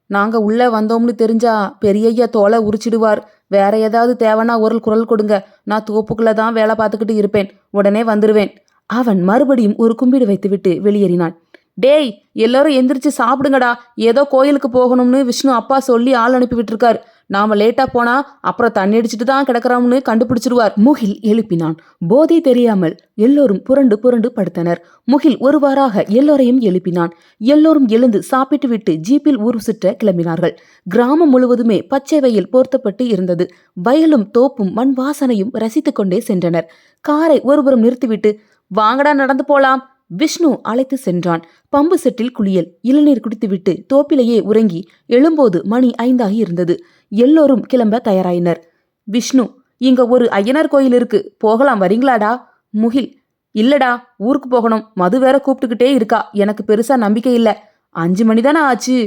நாங்க உள்ள வந்தோம்னு தெரிஞ்சா பெரியய்யா தோலை உரிச்சிடுவார். வேற ஏதாவது தேவைன்னா ஒரு குரல் கொடுங்க. நான் தோப்புக்குள்ளதான் வேலை பார்த்துக்கிட்டு இருப்பேன். உடனே வந்துருவேன். அவன் மறுபடியும் ஒரு கும்பிடு வைத்துவிட்டு வெளியேறினான். டேய், எல்லாரும் எந்திரிச்சு சாப்பிடுங்கடா. ஏதோ கோயிலுக்கு போகணும்னு விஷ்ணு அப்பா சொல்லி ஆள் அனுப்பி விட்டுருக்காரு. நாம லேட்டா போனா அப்புறம் தண்ணி அடிச்சுட்டு தான் கிடக்குறோம்னு கண்டுபிடிச்சிருவார். முகில் எழுப்பினான். போதை தெரியாமல் எல்லோரும் புரண்டு புரண்டு படுத்தனர். முகில் ஒருவாறாக எல்லோரையும் எழுப்பினான். எல்லோரும் எழுந்து சாப்பிட்டு விட்டு ஜீப்பில் ஊர் சுற்ற கிளம்பினார்கள். கிராமம் முழுவதுமே பச்சை வெயில் போர்த்தப்பட்டு இருந்தது. வயலும் தோப்பும் மண் வாசனையும் ரசித்துக் கொண்டே சென்றனர். காரை ஒருபுறம் நிறுத்திவிட்டு வாங்கடா நடந்து போலாம் விஷ்ணு அழைத்து சென்றான். பம்பு செட்டில் குளியல், இளநீர் குடித்துவிட்டு தோப்பிலேயே உறங்கி எழும்போது மணி 5 ஆகி இருந்தது. எல்லோரும் கிளம்ப தயாராயினர். விஷ்ணு, இங்க ஒரு ஐயனார் கோயில் இருக்கு, போகலாம் வரீங்களாடா? முகில், இல்லடா, ஊருக்கு போகணும். மது வேற கூப்பிட்டுக்கிட்டே இருக்கா. எனக்கு பெருசா நம்பிக்கை இல்ல. 5 மணி தானே ஆச்சு,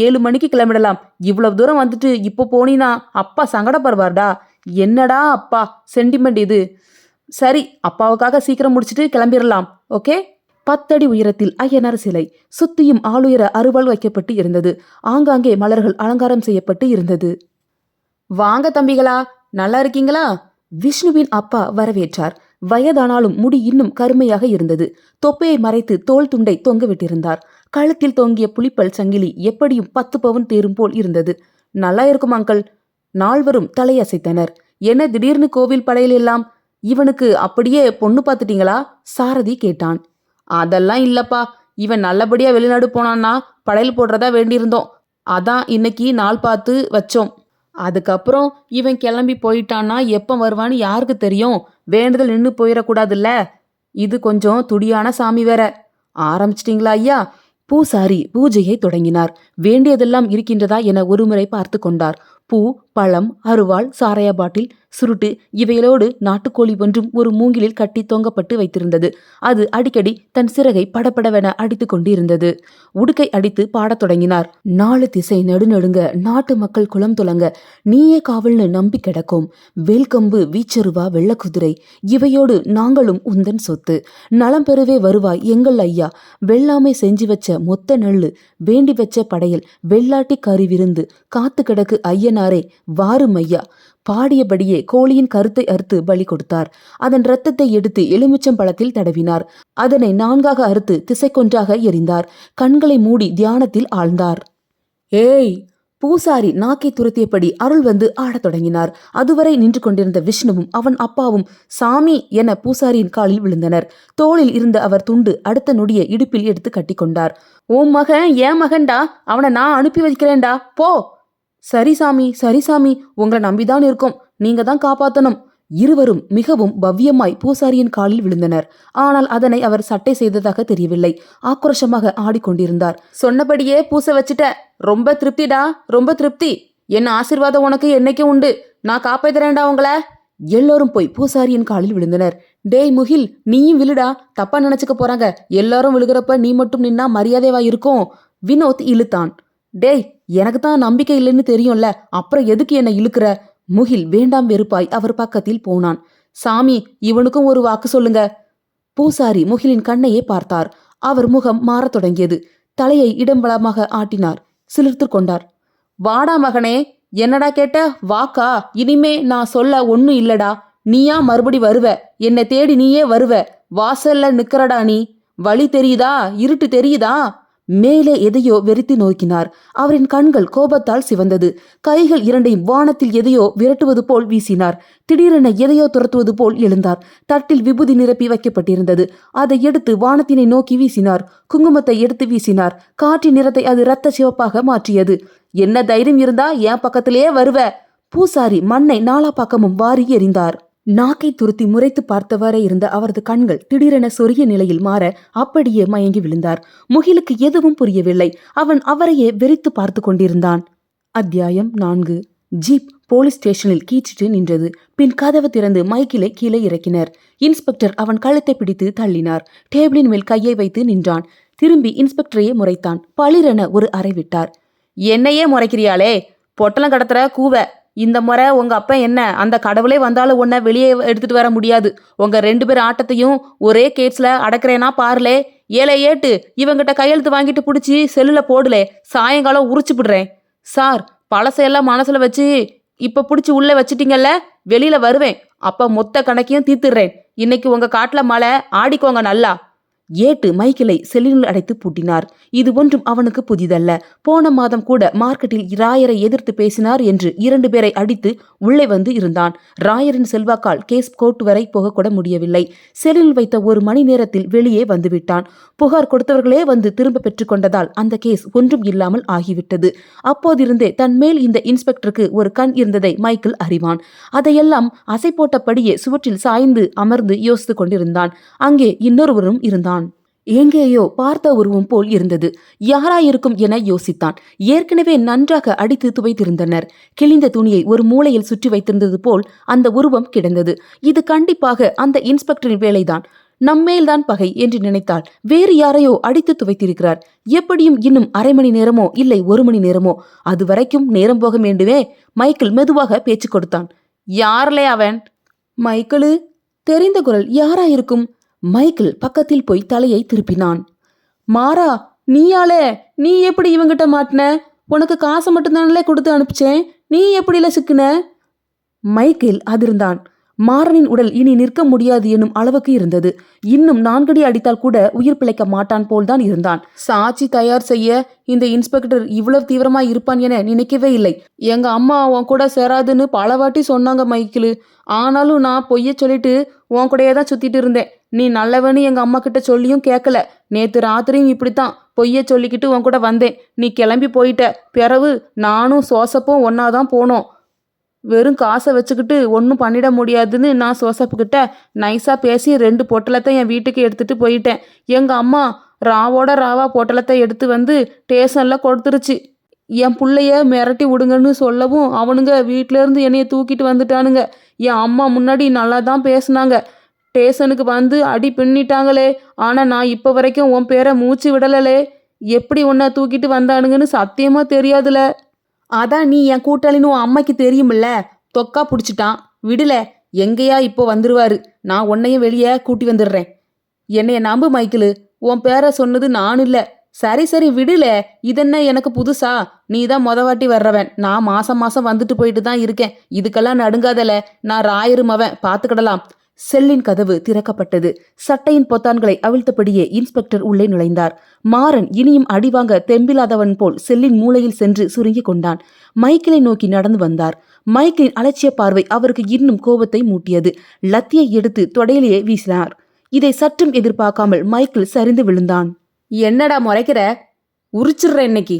7 மணிக்கு கிளம்பிடலாம். இவ்வளவு தூரம் வந்துட்டு இப்போ போனீனா அப்பா சங்கடப்படுவார்டா. என்னடா அப்பா சென்டிமெண்ட் இது. சரி, அப்பாவுக்காக சீக்கிரம் முடிச்சிட்டு கிளம்பிடலாம். ஓகே? 10 அடி உயரத்தில் ஐயனார் சிலை, சுத்தியும் ஆளுயர அருவாள் வைக்கப்பட்டு இருந்தது. ஆங்காங்கே மலர்கள் அலங்காரம் செய்யப்பட்டு இருந்தது. வாங்க தம்பிகளா, நல்லா இருக்கீங்களா? விஷ்ணுவின் அப்பா வரவேற்றார். வயதானாலும் முடி இன்னும் கருமையாக இருந்தது. தொப்பையை மறைத்து தோல் துண்டை தொங்க விட்டிருந்தார். கழுத்தில் தொங்கிய புலிப்பல் சங்கிலி எப்படியும் 10 பவுன் தேரும் போல் இருந்தது. நல்லா இருக்கும் அங்கிள். நால்வரும் தலையசைத்தனர். என்ன திடீர்னு கோவில் படையில் எல்லாம்? இவனுக்கு அப்படியே பொண்ணு பார்த்துட்டீங்களா? சாரதி கேட்டான். அதெல்லாம் இல்லப்பா, இவன் நல்லபடியா வெளிநாடு போனான்னா படையல் போடுறதா வேண்டியிருந்தோம். அதான் இன்னைக்கு நாள் பார்த்து வச்சோம். அதுக்கப்புறம் இவன் கிளம்பி போயிட்டான்னா எப்ப வருவான்னு யாருக்கு தெரியும்? வேண்டுதல் நின்று போயிடக்கூடாதுல்ல. இது கொஞ்சம் துடியான சாமி வேற. ஆரம்பிச்சிட்டிங்களா ஐயா? பூசாரி பூஜையை தொடங்கினார். வேண்டியதெல்லாம் இருக்கின்றதா என ஒருமுறை பார்த்து கொண்டார். பூ, பழம், அருவாள், சாராய பாட்டில், சுருட்டு இவைகளோடு நாட்டுக்கோழி ஒன்றும் ஒரு மூங்கிலில் கட்டி தொங்கப்பட்டு வைத்திருந்தது. அது அடிக்கடி தன் சிறகை படபடவென அடித்து கொண்டிருந்தது. உடுக்கை அடித்து பாடத் தொடங்கினார். 4 திசை நடுநடுங்க, நாட்டு மக்கள் குளம் துலங்க, நீயே காவல்னு நம்பி கிடக்கும். வேல்கம்பு, வீச்சருவா, வெள்ளக்குதிரை இவையோடு நாங்களும் உந்தன் சொத்து. நலம் பெறவே வருவாய் எங்கள் ஐயா. வெள்ளாமை செஞ்சு வச்ச மொத்த நெல்லு, வேண்டி வச்ச படையல், வெள்ளாட்டி கறி விருந்து, காத்து கிடக்கு ஐயனாரே வாரும் ஐயா. பாடியபடியே கோழியின் கருத்தை அறுத்து பலி கொடுத்தார். அதன் இரத்தத்தை எடுத்து எலுமிச்சம் பழத்தில் தடவினார். அதனை 4ஆக அறுத்து திசைக்கொன்றாக எறிந்தார். கண்களை மூடி தியானத்தில் ஆழ்ந்தார். ஏய்! பூசாரி நாக்கை துரத்தியபடி அருள் வந்து ஆடத் தொடங்கினார். அதுவரை நின்று கொண்டிருந்த விஷ்ணுவும் அவன் அப்பாவும் சாமி என பூசாரியின் காலில் விழுந்தனர். தோளில் இருந்த அவர் துண்டு அடுத்த நொடிய இடுப்பில் எடுத்து கட்டி கொண்டார். உன் மகன் ஏன் மகன்டா, அவனை நான் அனுப்பி வைக்கிறேன்டா, போ. சரி சாமி, சரி சாமி, உங்களை நம்பிதான் இருக்கோம், நீங்க தான் காப்பாத்தணும். இருவரும் மிகவும் பவ்யமாய் பூசாரியின் காலில் விழுந்தனர். ஆனால் அதனை அவர் சட்டை செய்ததாக தெரியவில்லை. ஆக்ரோஷமாக ஆடிக்கொண்டிருந்தார். சொன்னபடியே பூச வச்சுட்ட, ரொம்ப திருப்திடா, ரொம்ப திருப்தி. என் ஆசீர்வாதம் உனக்கு என்னைக்கும் உண்டு. நான் காப்பாத்துறேன்டா உங்களை. எல்லோரும் போய் பூசாரியின் காலில் விழுந்தனர். டேய் முகில், நீயும் விழுடா, தப்பா நினைச்சுக்க போறாங்க. எல்லாரும் விழுகிறப்ப நீ மட்டும் நின்னா மரியாதைவா இருக்கும். வினோத் இழுத்தான். டேய், எனக்கு தான் நம்பிக்கை இல்லைன்னு தெரியும்ல, அப்புறம் எதுக்கு என்ன இழுக்கிற? முகில் வேண்டாம் வெறுப்பாய் அவர் பக்கத்தில் போனான். சாமி, இவனுக்கும் ஒரு வாக்கு சொல்லுங்க. பூசாரி முகிலின் கண்ணையே பார்த்தார். அவர் முகம் மாறத் தொடங்கியது. தலையை இடம்பலமாக ஆட்டினார். சிலிர்த்து கொண்டார். வாடா மகனே, என்னடா கேட்ட? வாக்கா? இனிமே நான் சொல்ல ஒன்னும் இல்லடா. நீயா மறுபடி வருவ, என்னை தேடி நீயே வருவ. வாசல்ல நிக்கிறடா நீ. வழி தெரியுதா? இருட்டு தெரியுதா? மேலே எதையோ வெறித்து நோக்கினார். அவரின் கண்கள் கோபத்தால் சிவந்தது. கைகள் இரண்டையும் வானத்தில் எதையோ விரட்டுவது போல் வீசினார். திடீரென எதையோ துரத்துவது போல் எழுந்தார். தட்டில் விபூதி நிரப்பி வைக்கப்பட்டிருந்தது. அதை எடுத்து வானத்தினை நோக்கி வீசினார். குங்குமத்தை எடுத்து வீசினார். காற்றின் நிறத்தை அது இரத்த சிவப்பாக மாற்றியது. என்ன தைரியம் இருந்தா என் பக்கத்திலேயே வருவ? பூசாரி மண்ணை நாலா பக்கமும் வாரி எறிந்தார். நாக்கை துருத்தி முறைத்து பார்த்தவரை இருந்த அவரது கண்கள் திடீரென சொரிய நிலையில் மாற அப்படியே மயங்கி விழுந்தார். முகிலுக்கு எதுவும் புரியவில்லை. அவன் அவரையே வெறித்து பார்த்து கொண்டிருந்தான். அத்தியாயம் 4. ஜீப் போலீஸ் ஸ்டேஷனில் கீச்சிட்டு நின்றது. பின் கதவு திறந்து மைக்கிலை கீழே இறக்கினர். இன்ஸ்பெக்டர் அவன் கழுத்தை பிடித்து தள்ளினார். டேபிளின் மேல் கையை வைத்து நின்றான். திரும்பி இன்ஸ்பெக்டரையே முறைத்தான். பளிரென ஒரு அறை விட்டார். என்னையே முறைக்கிறியாளே, பொட்டலம் கடத்துற கூவ. இந்த முறை உங்க அப்பா என்ன, அந்த கடவுளே வந்தாலும் உன்னை வெளியே எடுத்துட்டு வர முடியாது. உங்க 2 பேர் ஆட்டத்தையும் ஒரே கேட்ஸ்ல அடக்கிறேனா பாருலே. ஏழை ஏட்டு, இவங்கிட்ட கையெழுத்து வாங்கிட்டு பிடிச்சி செல்லுல போடுலே, சாயங்காலம் உரிச்சு விடுறேன். சார், பழசையெல்லாம் மனசுல வச்சு இப்ப பிடிச்சி உள்ள வச்சிட்டீங்கல்ல, வெளியில வருவேன். அப்ப மொத்த கணக்கையும் தீர்த்துடுறேன். இன்னைக்கு உங்க காட்டுல மழை, ஆடிக்கோங்க நல்லா. ஏட்டு மைக்கேலை செல்லினுள் அடைத்து பூட்டினார். இது ஒன்றும் அவனுக்கு புதிதல்ல. போன மாதம் கூட மார்க்கெட்டில் ராயரை எதிர்த்து பேசினார் என்று 2 பேரை அடித்து உள்ளே வந்து இருந்தான். ராயரின் செல்வாக்கால் கேஸ் கோர்ட் வரை போகக்கூட முடியவில்லை. செல்லில் வைத்த 1 மணி நேரத்தில் வெளியே வந்துவிட்டான். புகார் கொடுத்தவர்களே வந்து திரும்ப பெற்றுக்கொண்டதால் அந்த கேஸ் ஒன்றும் இல்லாமல் ஆகிவிட்டது. அப்போதிருந்தே தன் மேல் இந்த இன்ஸ்பெக்டருக்கு ஒரு கண் இருந்ததை மைக்கேல் அறிவான். அதையெல்லாம் அசை போட்டபடியே சுவற்றில் சாய்ந்து அமர்ந்து யோசித்துக் கொண்டிருந்தான். அங்கே இன்னொருவரும் இருந்தான். எங்கேயோ பார்த்த உருவம் போல் இருந்தது. யாராயிருக்கும் என யோசித்தான். ஏற்கனவே நன்றாக அடித்து துவைத்திருந்தனர். கிழிந்த துணியை ஒரு மூலையில் சுற்றி வைத்திருந்தது போல் அந்த உருவம் கிடந்தது. இது கண்டிப்பாக அந்த இன்ஸ்பெக்டரின் வேலைதான். நம்மேல்தான் பகை என்று நினைத்தால் வேறு யாரையோ அடித்து துவைத்திருக்கிறார். எப்படியும் இன்னும் 1/2 மணி நேரமோ இல்லை 1 மணி நேரமோ. அது வரைக்கும் நேரம் போக வேண்டுமே. மைக்கேல் மெதுவாக பேச்சு கொடுத்தான். யார்லே அவன்? மைக்கேலு. தெரிந்த குரல். யாராயிருக்கும்? மைக்கேல் பக்கத்தில் போய் தலையை திருப்பினான். மாறா, நீயாலே? நீ எப்படி இவங்கிட்ட மாட்டின? உனக்கு காசை மட்டும்தானே கொடுத்து அனுப்பிச்சேன். நீ எப்படில சிக்குன? மைக்கேல் அதிர்ந்தான். மாறனின் உடல் இனி நிற்க முடியாது என்னும் அளவுக்கு இருந்தது. இன்னும் 4 அடி அடித்தால் கூட உயிர் பிழைக்க மாட்டான் போல்தான் இருந்தான். சாட்சி தயார் செய்ய இந்த இன்ஸ்பெக்டர் இவ்வளவு தீவிரமா இருப்பான் என நினைக்கவே இல்லை. எங்க அம்மா உன் கூட சேராதுன்னு பல வாட்டி சொன்னாங்க மைக்கேலு. ஆனாலும் நான் பொய்ய சொல்லிட்டு உன் கூடயே தான் சுத்திட்டு இருந்தேன். நீ நல்லவன்னு எங்க அம்மா கிட்ட சொல்லியும் கேட்கல. நேத்து ராத்திரியும் இப்படித்தான் பொய்ய சொல்லிக்கிட்டு உன் கூட வந்தேன். நீ கிளம்பி போயிட்ட. பிறகு நானும் சோசப்பும் ஒன்னாதான் போனோம். வெறும் காசை வச்சுக்கிட்டு ஒன்றும் பண்ணிட முடியாதுன்னு நான் சோசப்புக்கிட்ட நைஸாக பேசி 2 பொட்டலத்தை என் வீட்டுக்கு எடுத்துகிட்டு போயிட்டேன். எங்கள் அம்மா ராவோட ராவா பொட்டலத்தை எடுத்து வந்து ஸ்டேஷனில் கொடுத்துருச்சு. என் பிள்ளைய மிரட்டி விடுங்கன்னு சொல்லவும் அவனுங்க வீட்டிலேருந்து என்னைய தூக்கிட்டு வந்துட்டானுங்க. என் அம்மா முன்னாடி நல்லா தான் பேசுனாங்க. ஸ்டேஷனுக்கு வந்து அடி பின்னிட்டாங்களே. ஆனால் நான் இப்போ வரைக்கும் உன் பேரை மூச்சு விடலலே. எப்படி உன்னை தூக்கிட்டு வந்தானுங்கன்னு சத்தியமாக தெரியாதுல. அதான் நீ என் கூட்டாளின்னு உன் அம்மைக்கு தெரியுமில்ல. தொக்கா பிடிச்சிட்டான். விடல. எங்கேயா இப்போ வந்துருவாரு. நான் உன்னையும் வெளியே கூட்டி வந்துடுறேன். என்னைய நம்பு மைக்கேலு. உன் பேரை சொன்னது நானும் இல்லை. சரி சரி விடல. இதென்ன எனக்கு புதுசா? நீ தான் வாட்டி வர்றவன். நான் மாசம் மாசம் வந்துட்டு போயிட்டு தான் இருக்கேன். இதுக்கெல்லாம் நடுங்காதல. நான் ராயரு மவன். பார்த்துக்கிடலாம். செல்லின் கதவு திறக்கப்பட்டது. சட்டையின் பொத்தான்களை அவிழ்த்தபடியே இன்ஸ்பெக்டர் உள்ளே நுழைந்தார். மாறன் இனியும் அடிவாங்க தெம்பில்லாதவன் போல் செல்லின் மூலையில் சென்று சுருங்கிக் கொண்டான். மைக்கேலை நோக்கி நடந்து வந்தார். மைக்கேலின் அலட்சிய பார்வை அவருக்கு இன்னும் கோபத்தை மூட்டியது. லத்தியை எடுத்து தொடையிலேயே வீசினார். இதை சற்றும் எதிர்பார்க்காமல் மைக்கேல் சரிந்து விழுந்தான். என்னடா முறைக்கிற? உரிச்சிடுற இன்னைக்கு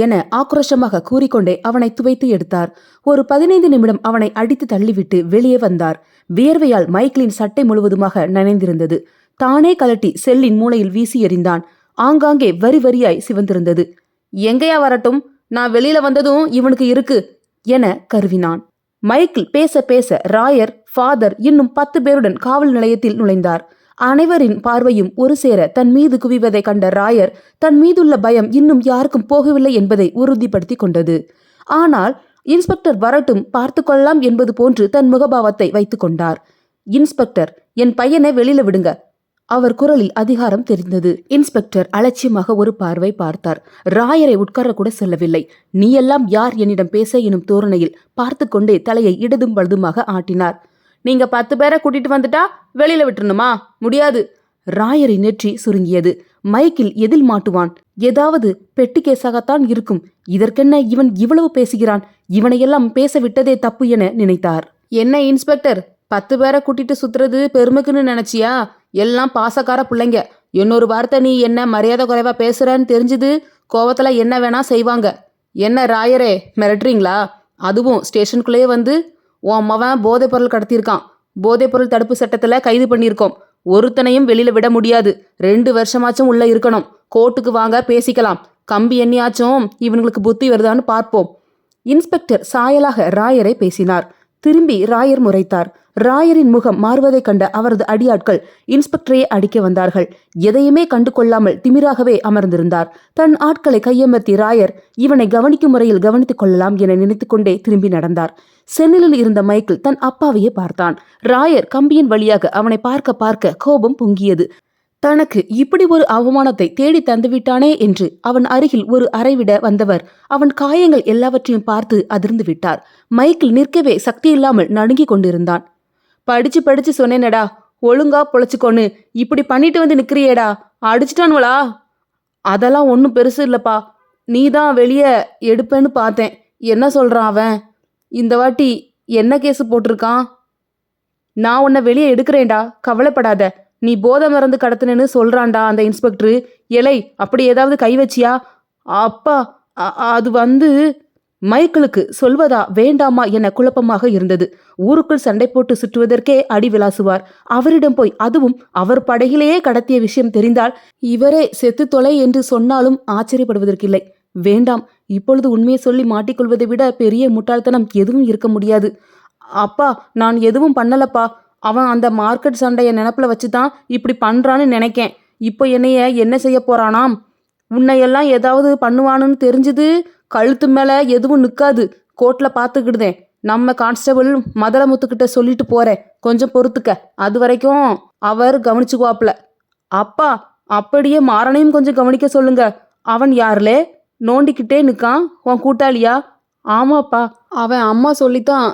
என ஆக்ரோஷமாக கூறிக்கொண்டே அவனை துவைத்து எடுத்தார். ஒரு 15 நிமிடம் அவனை அடித்து தள்ளிவிட்டு வெளியே வந்தார். வியர்வையால் மைக்கேலின் சட்டை முழுவதுமாக நனைந்திருந்தது. தானே கலட்டி செல்லின் மூலையில் வீசி எறிந்தான். ஆங்காங்கே வரி வரியாய் சிவந்திருந்தது. எங்கேயா வரட்டும், நான் வெளியில வந்ததும் இவனுக்கு இருக்கு என கருவினான். மைக்கேல் பேச பேச ராயர், ஃபாதர் இன்னும் 10 பேருடன் காவல் நிலையத்தில் நுழைந்தார். அனைவரின் பார்வையும் ஒரு சேர தன் மீது குவிவதை கண்ட ராயர் தன் மீதுள்ள பயம் இன்னும் யாருக்கும் போகவில்லை என்பதை உறுதிப்படுத்தி கொண்டது. ஆனால் இன்ஸ்பெக்டர் வரட்டும், பார்த்து கொள்ளலாம் என்பது போன்று தன் முகபாவத்தை வைத்துக் கொண்டார். இன்ஸ்பெக்டர், என் பையனை வெளியில விடுங்க. அவர் குரலில் அதிகாரம் தெரிந்தது. இன்ஸ்பெக்டர் அலட்சியமாக ஒரு பார்வை பார்த்தார். ராயரை உட்கார கூட சொல்லவில்லை. நீ எல்லாம் யார் என்னிடம் பேச எனும் தோரணையில் பார்த்து கொண்டே தலையை இடதும் வலதுமாக ஆட்டினார். நீங்க 10 பேரை கூட்டிட்டு வந்துட்டா வெளியில விட்டுருணுமா? முடியாது. ராயரின் நெற்றி சுருங்கியது. மைக்கேல் எதில் மாட்டுவான்? ஏதாவது பெட்டி கேஸாகத்தான் இருக்கும். இதற்கென்ன இவன் இவ்வளவு பேசுகிறான்? இவனையெல்லாம் பேச விட்டதே தப்பு என நினைத்தார். என்ன இன்ஸ்பெக்டர், 10 பேரை கூட்டிட்டு சுத்துறது பெருமைக்குன்னு நினைச்சியா? எல்லாம் பாசக்கார பிள்ளைங்க. இன்னொரு வார்த்தை நீ என்ன மரியாதை குறைவா பேசுறன்னு தெரிஞ்சது கோவத்துல என்ன வேணா செய்வாங்க. என்ன ராயரே, மிரட்டுறீங்களா? அதுவும் ஸ்டேஷனுக்குள்ளேயே வந்து உன் மவன் போதைப் பொருள் கடத்தியிருக்கான். போதைப் பொருள் தடுப்பு சட்டத்துல கைது பண்ணியிருக்கோம். ஒருத்தனையும் வெளியில விட முடியாது. 2 வருஷமாச்சும் உள்ள இருக்கணும். கோர்ட்டுக்கு வாங்க, பேசிக்கலாம். கம்பி எண்ணியாச்சும் இவங்களுக்கு புத்தி வருதான்னு பார்ப்போம். இன்ஸ்பெக்டர் சாயலாக ராயரை பேசினார். திரும்பி ராயர் முறைத்தார். ராயரின் முகம் மாறுவதைக் கண்ட அவரது அடியாட்கள் இன்ஸ்பெக்டரையே அடிக்க வந்தார்கள். எதையுமே கண்டு கொள்ளாமல் திமிராகவே அமர்ந்திருந்தார். தன் ஆட்களை கையமர்த்தி ராயர் இவனை கவனிக்கும் முறையில் கவனித்துக் கொள்ளலாம் என நினைத்துக்கொண்டே திரும்பி நடந்தார். சென்னிலில் இருந்த மைக்கேல் தன் அப்பாவையே பார்த்தான். ராயர் கம்பியின் வழியாக அவனை பார்க்க பார்க்க கோபம் பொங்கியது. தனக்கு இப்படி ஒரு அவமானத்தை தேடி தந்துவிட்டானே என்று அவன் அருகில் ஒரு அறைவிட வந்தவர் அவன் காயங்கள் எல்லாவற்றையும் பார்த்து அதிர்ந்து விட்டார். மைக்கேல் நிற்கவே சக்தியில்லாமல் நடுங்கிக் கொண்டிருந்தான். படிச்சு சொன்னேனடா, ஒழுங்கா பொழைச்சிக்கோன்னு இப்படி பண்ணிட்டு வந்து நிக்கிறியேடா, அடிச்சிட்டானுவளா? அதெல்லாம் ஒன்றும் பெருசு இல்லப்பா, நீ தான் வெளியே எடுப்பேன்னு பார்த்தேன். என்ன சொல்றான் அவன்? இந்த வாட்டி என்ன கேஸு போட்டிருக்கான்? நான் உன்னை வெளியே எடுக்கிறேன்டா, கவலைப்படாத. நீ போதை மருந்து கடத்தினேன்னு சொல்றான்டா அந்த இன்ஸ்பெக்டரு. எலை, அப்படி ஏதாவது கை வச்சியா? அப்பா, அது வந்து மைக்கிளுக்கு சொல்வதா வேண்டாமா என குழப்பமாக இருந்தது. ஊருக்குள் சண்டை போட்டு சுற்றுவதற்கே அடி விளாசுவார். அவரிடம் போய், அதுவும் அவர் படகிலேயே கடத்திய விஷயம் தெரிந்தால் இவரே செத்து தொலை என்று சொன்னாலும் ஆச்சரியப்படுவதற்கில்லை. வேண்டாம், இப்பொழுது உண்மையை சொல்லி மாட்டிக்கொள்வதை விட பெரிய முட்டாள்தனம் எதுவும் இருக்க முடியாது. அப்பா, நான் எதுவும் பண்ணலப்பா. அவன் அந்த மார்க்கெட் சண்டைய நினப்புல வச்சுதான் இப்படி பண்றான்னு நினைக்கேன். இப்போ என்னைய என்ன செய்ய போறானாம்? உன்னையெல்லாம் ஏதாவது பண்ணுவானுன்னு தெரிஞ்சது கழுத்து மேல எதுவும் நிற்காது. கோர்ட்ல பார்த்துக்கிடுதேன். நம்ம கான்ஸ்டபிள் மதரமுத்துக்கிட்ட சொல்லிட்டு போறேன். கொஞ்சம் பொறுத்துக்க. அது வரைக்கும் அவர் கவனிச்சுக்குவாப்ல. அப்பா, அப்படியே மாறனையும் கொஞ்சம் கவனிக்க சொல்லுங்க. அவன் யாருலே நோண்டிக்கிட்டே நிற்கான்? உன் கூட்டாளியா? ஆமாப்பா, அவன் அம்மா சொல்லித்தான்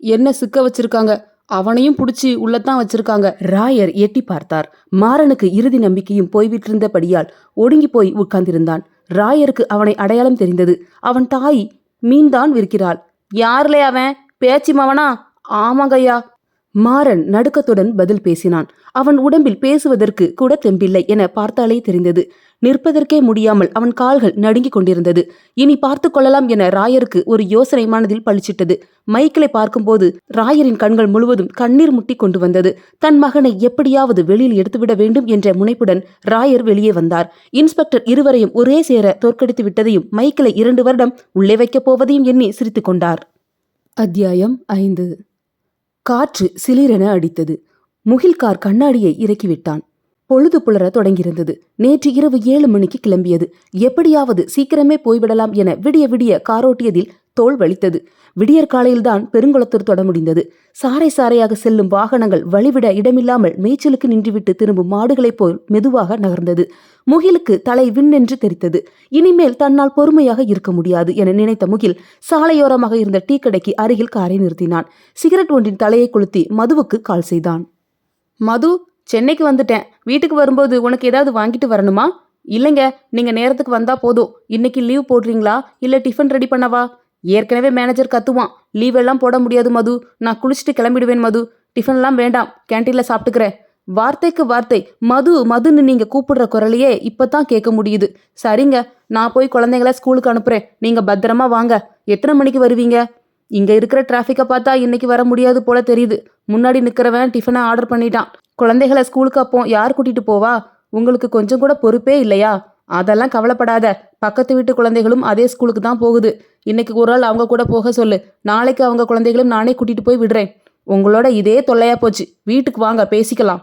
என்ன சிக்க வச்சிருக்காங்க. அவனையும் புடிச்சு உள்ளத்தான் வச்சிருக்காங்க. ராயர் எட்டி பார்த்தார். மாறனுக்கு இறுதி நம்பிக்கையும் போய்விட்டிருந்தபடியால் ஒடுங்கி போய் உட்கார்ந்திருந்தான். ராயருக்கு அவனை அடையாளம் தெரிந்தது. அவன் தாய் மீன்தான் விற்கிறாள். யாருலே அவன்? பேச்சி மவனா? ஆமாங்கய்யா. மாறன் நடுக்கத்துடன் பதில் பேசினான். அவன் உடம்பில் பேசுவதற்கு கூட தெம்பில்லை என பார்த்தாலே தெரிந்தது. நிற்பதற்கே முடியாமல் அவன் கால்கள் நடுங்கிக் கொண்டிருந்தது. இனி பார்த்து கொள்ளலாம் என ராயருக்கு ஒரு யோசனை மனதில் பளிச்சிட்டது. மைக்கிளை பார்க்கும்போது ராயரின் கண்கள் முழுவதும் கண்ணீர் முட்டி கொண்டு வந்தது. தன் மகனை எப்படியாவது வெளியில் எடுத்துவிட வேண்டும் என்ற முனைப்புடன் ராயர் வெளியே வந்தார். இன்ஸ்பெக்டர் இருவரையும் ஒரே சேர தோற்கடித்து விட்டதையும் மைக்கிளை 2 வருடம் உள்ளே வைக்கப் போவதையும் எண்ணி சிரித்து கொண்டார். அத்தியாயம் 5. காற்று சிலிரென அடித்தது. முகில்கார் கண்ணாடியை இறக்கிவிட்டான். பொழுது புலர தொடங்கியிருந்தது. நேற்று இரவு 7 மணிக்கு கிளம்பியது. எப்படியாவது சீக்கிரமே போய்விடலாம் என விடிய விடிய காரோட்டியதில் தோள் வலித்தது. விடியற் காலையில்தான் பெருங்குளத்தூர் தொட முடிந்தது. சாறை சாறையாக செல்லும் வாகனங்கள் வழிவிட இடமில்லாமல் மேய்ச்சலுக்கு நின்றுவிட்டு திரும்பும் மாடுகளைப் போல் மெதுவாக நகர்ந்தது. முகிலுக்கு தலை விண்ணென்று தெரித்தது. இனிமேல் தன்னால் பொறுமையாக இருக்க முடியாது என நினைத்த முகில் சாலையோரமாக இருந்த டீ கடைக்கு அருகில் காரை நிறுத்தினான். சிகரெட் ஒன்றின் தலையை கொளுத்தி மதுவுக்கு கால் செய்தான். மது, சென்னைக்கு வந்துட்டேன். வீட்டுக்கு வரும்போது உனக்கு ஏதாவது வாங்கிட்டு வரணுமா? இல்லைங்க, நீங்க நேரத்துக்கு வந்தா போதும். இன்னைக்கு லீவ் போடுறீங்களா இல்ல டிஃபன் ரெடி பண்ணவா? ஏற்கனவே மேனேஜர் கத்துவான். லீவ் எல்லாம் போட முடியாது மது. நான் குளிச்சுட்டு கிளம்பிடுவேன் மது. டிஃபன்லாம் வேண்டாம், கேன்டீன்ல சாப்பிட்டுக்கிறேன். வார்த்தைக்கு வார்த்தை மது மதுன்னு நீங்க கூப்பிடுற குரலையே இப்பதான் கேட்க முடியுது. சரிங்க, நான் போய் குழந்தைங்கள ஸ்கூலுக்கு அனுப்புறேன். நீங்க பத்திரமா வாங்க. எத்தனை மணிக்கு வருவீங்க? இங்க இருக்கிற டிராஃபிக்கை பார்த்தா இன்னைக்கு வர முடியாது போல தெரியுது. முன்னாடி நிக்கிறவன் டிஃபனை ஆர்டர் பண்ணிட்டான். குழந்தைகளை ஸ்கூலுக்கு அப்போ யார் கூட்டிட்டு போவா? உங்களுக்கு கொஞ்சம் கூட பொறுப்பே இல்லையா? அதெல்லாம் கவலைப்படாத. பக்கத்து வீட்டு குழந்தைகளும் அதே ஸ்கூலுக்கு தான் போகுது. இன்னைக்கு ஒரு நாள் அவங்க கூட போக சொல்லு. நாளைக்கு அவங்க குழந்தைகளும் நானே கூட்டிட்டு போய் விடுறேன். உங்களோட இதே தொல்லையா போச்சு. வீட்டுக்கு வாங்க, பேசிக்கலாம்.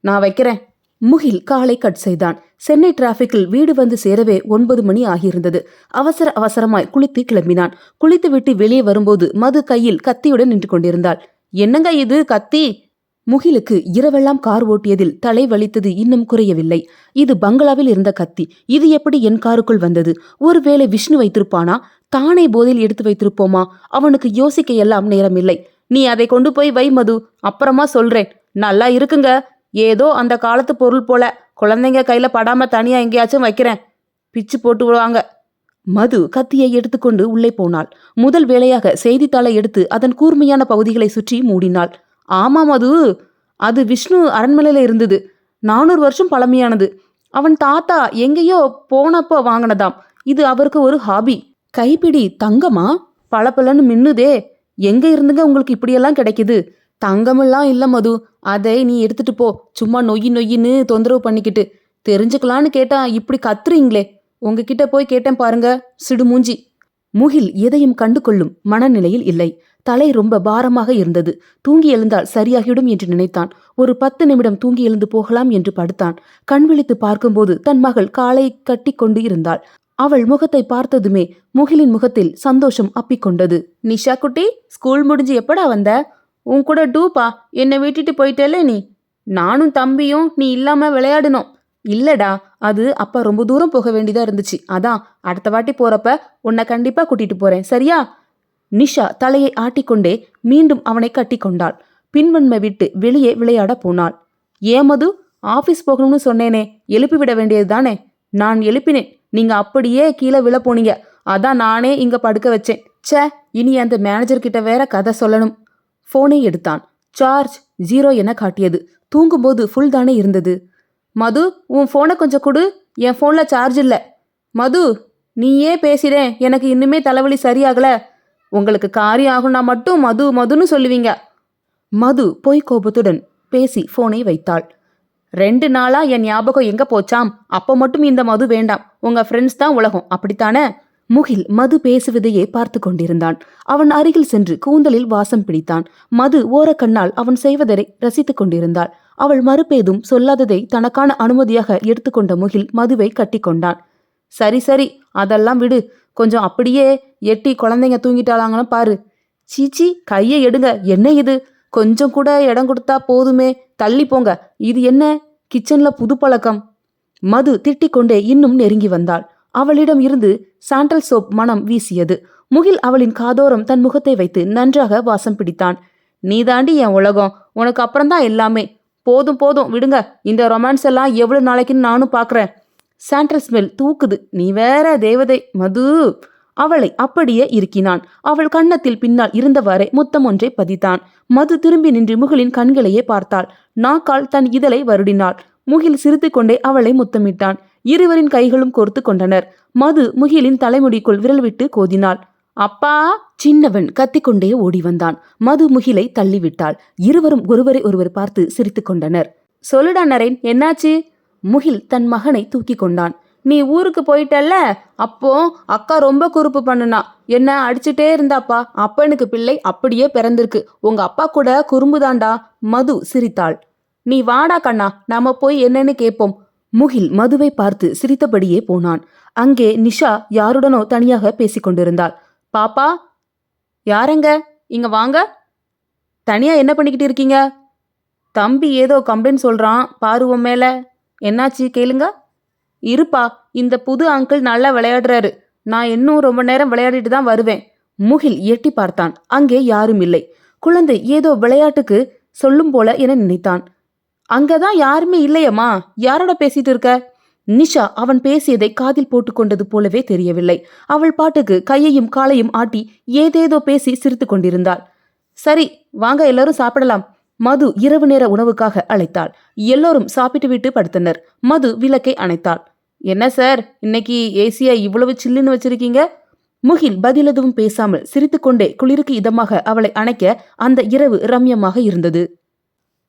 நான் வைக்கிறேன். முகில் காலை கட் செய்தான். சென்னை டிராபிக்கில் வீடு வந்து சேரவே 9 மணி ஆகியிருந்தது. அவசர அவசரமாய் குளித்து கிளம்பினான். குளித்துவிட்டு வெளியே வரும்போது மது கையில் கத்தியுடன் நின்று கொண்டிருந்தாள். என்னங்க இது கத்தி? முகிலுக்கு இரவெல்லாம் கார் ஓட்டியதில் தலை வலித்தது இன்னும் குறையவில்லை. இது பங்களாவில் இருந்த கத்தி. இது எப்படி என் காருக்குள் வந்தது? ஒருவேளை விஷ்ணு வைத்திருப்பானா? தானே போதையில் எடுத்து வைத்திருப்போமா? அவனுக்கு யோசிக்க எல்லாம் நேரமில்லை. நீ அதை கொண்டு போய் வை மது, அப்புறமா சொல்றேன். நல்லா இருக்குங்க. ஏதோ அந்த காலத்து பொருள் போல. குழந்தைங்க கையில படாம தனியா எங்கேயாச்சும் வைக்கிறேன். பிச்சு போட்டு விடுவாங்க. மது கத்தியை எடுத்துக்கொண்டு உள்ளே போனாள். முதல் வேளையாக செய்தித்தாளை எடுத்து அதன் கூர்மையான பகுதிகளை சுற்றி மூடினாள். ஆமா மது, அது விஷ்ணு அரண்மனையில இருந்தது. 400 வருஷம் பழமையானது. அவன் தாத்தா எங்கேயோ போனப்போ வாங்கினதாம். இது அவருக்கு ஒரு ஹாபி. கைப்பிடி தங்கமா? பளபளன்னு மின்னுதே. எங்க இருந்துங்க உங்களுக்கு இப்படியெல்லாம் கிடைக்குது? தங்கமெல்லாம் இல்ல மது, அதை நீ எடுத்துட்டு போ. சும்மா நொய்யின்னு தொந்தரவு பண்ணிக்கிட்டு. தெரிஞ்சுக்கலான்னு கேட்டா இப்படி கத்துறீங்களே. உங்ககிட்ட போய் கேட்டேன் பாருங்க, சிடுமூஞ்சி. முகில் எதையும் கண்டு கொள்ளும் மனநிலையில் இல்லை. தலை ரொம்ப பாரமாக இருந்தது. தூங்கி எழுந்தால் சரியாகிவிடும் என்று நினைத்தான். ஒரு 10 நிமிடம் தூங்கி எழுந்து போகலாம் என்று படுத்தான். கண் விழித்து பார்க்கும்போது தன் மகள் காலை கட்டி கொண்டு இருந்தாள். அவள் முகத்தை பார்த்ததுமே முகிலின் முகத்தில் சந்தோஷம் அப்பிக்கொண்டது. நிஷா குட்டி, ஸ்கூல் முடிஞ்சு எப்படா வந்த? உன் கூட டூப்பா, என்னை விட்டுட்டு போயிட்டேல நீ. நானும் தம்பியும் நீ இல்லாம விளையாடணும். இல்லடா, அது அப்பா ரொம்ப தூரம் போக வேண்டியதா இருந்துச்சு. அதான் அடுத்த வாட்டி போறப்ப உன்னை கண்டிப்பா கூட்டிட்டு போறேன், சரியா? நிஷா தலையை ஆட்டிக்கொண்டே மீண்டும் அவனை கட்டி கொண்டாள். பின்வன்மை விட்டு வெளியே விளையாட போனாள். ஏன் மது, ஆபீஸ் போகணும்னு சொன்னேனே, எழுப்பி விட வேண்டியது தானே? நான் எழுப்பினேன், நீங்க அப்படியே கீழே விழ போனீங்க. அதான் நானே இங்க படுக்க வச்சேன். ச்சே, இனி அந்த மேனேஜர் கிட்ட வேற கதை சொல்லணும். போனை எடுத்தான். சார்ஜ் 0 என காட்டியது. தூங்கும்போது ஃபுல் தானே இருந்தது. மது, உன் போனை கொஞ்சம் கொடு, என் போன்ல சார்ஜ் இல்ல. மது, நீயே பேசிடேன், எனக்கு இன்னுமே தலைவலி சரியாகல. உங்களுக்கு காரியம் ஆகும்னா மட்டும் மது மதுன்னு சொல்லுவீங்க. மது பொய் கோபத்துடன் பேசி போனை வைத்தாள். 2 நாளா என் ஞாபகம் எங்க போச்சாம்? அப்ப மட்டும் இந்த மது வேண்டாம். உங்க ஃப்ரெண்ட்ஸ் தான் உலகம், அப்படித்தானே? முகில் மது பேசுவதையே பார்த்து கொண்டிருந்தான். அவன் அருகில் சென்று கூந்தலில் வாசம் பிடித்தான். மது ஓரக்கண்ணால் அவன் செய்வதை ரசித்துக் கொண்டிருந்தாள். அவள் மறுபேதும் சொல்லாததை தனக்கான அனுமதியாக எடுத்துக்கொண்ட முகில் மதுவை கட்டி கொண்டான். சரி சரி, அதெல்லாம் விடு. கொஞ்சம் அப்படியே எட்டி குழந்தைங்க தூங்கிட்டாளாங்கன்னு பாரு. சீச்சி, கையை எடுங்க. என்ன இது? கொஞ்சம் கூட இடம் கொடுத்தா போதுமே, தள்ளி போங்க. இது என்ன கிச்சன்ல புது பழக்கம்? மது திட்டிக்கொண்டே இன்னும் நெருங்கி வந்தாள். அவளிடம் இருந்து சாண்டல் சோப் மனம் வீசியது. முகில் அவளின் காதோரம் தன் முகத்தை வைத்து நன்றாக வாசம் பிடித்தான். நீ தாண்டி என் உலகம், உனக்கு அப்புறம்தான் எல்லாமே. போதும் போதும் விடுங்க, இந்த ரொமான்ஸ் எல்லாம் எவ்வளவு நாளைக்குன்னு நானும் பாக்குறேன். சாண்டல் ஸ்மெல் தூக்குது. நீ வேற தேவதை மது. அவளை அப்படியே இருக்கினான். அவள் கன்னத்தில் பின்னால் இருந்தவாறே முத்தம் ஒன்றை பதித்தான். மது திரும்பி நின்று முகிலின் கண்களையே பார்த்தாள். நாக்கால் தன் இதழை வருடினாள். முகில் சிரித்து கொண்டே அவளை முத்தமிட்டான். இருவரின் கைகளும் கோர்த்து கொண்டனர். மது முகிலின் தலைமுடிக்குள் விரல் விட்டு கோதினாள். அப்பா! சின்னவன் கத்திக்கொண்டே ஓடி வந்தான். மது முகிலை தள்ளிவிட்டாள். இருவரும் ஒருவரை ஒருவர் பார்த்து சிரித்து கொண்டனர். சொல்லுடா நரேன், என்னாச்சு? முகில் தன் மகனை தூக்கி கொண்டான். நீ ஊருக்கு போயிட்டல்ல, அப்போ அக்கா ரொம்ப குறுப்பு பண்ணுனா, என்ன அடிச்சுட்டே இருந்தாப்பா. அப்பனுக்கு பிள்ளை அப்படியே பிறந்திருக்கு. உங்க அப்பா கூட குறும்புதாண்டா. மது சிரித்தாள். நீ வாடா கண்ணா, நாம போய் என்னன்னு கேட்போம். முகில் மதுவை பார்த்து சிரித்தபடியே போனான். அங்கே நிஷா யாருடனோ தனியாக பேசிக் கொண்டிருந்தாள். பாப்பா, யாரங்க? இங்க வாங்க. தனியா என்ன பண்ணிக்கிட்டு இருக்கீங்க? தம்பி ஏதோ கம்ப்ளைண்ட் சொல்றான் பாருவம் மேல. என்னாச்சு கேளுங்க. இருப்பா, இந்த புது அங்கிள் நல்லா விளையாடுறாரு. நான் இன்னும் ரொம்ப நேரம் விளையாடிட்டு தான் வருவேன். முகில் எட்டி பார்த்தான். அங்கே யாரும் இல்லை. குழந்தை ஏதோ விளையாட்டுக்கு சொல்லும் போல என நினைத்தான். அங்கதான் யாருமே இல்லையம்மா, யாரோட பேசிட்டு இருக்க? நிஷா அவன் பேசியதை காதில் போட்டுக்கொண்டது போலவே தெரியவில்லை. அவள் பாட்டுக்கு கையையும் காலையும் ஆட்டி ஏதேதோ பேசி சிரித்து கொண்டிருந்தாள். சரி வாங்க, எல்லாரும் சாப்பிடலாம். மது இரவு நேர உணவுக்காக அழைத்தாள். எல்லோரும் சாப்பிட்டு விட்டு படுத்தனர். மது விளக்கை அணைத்தாள். என்ன சார், இன்னைக்கு ஏசியா இவ்வளவு சில்லுன்னு வச்சிருக்கீங்க? முகில் பதில் எதுவும் பேசாமல் சிரித்துக்கொண்டே குளிருக்கு இதமாக அவளை அணைக்க அந்த இரவு ரம்யமாக இருந்தது.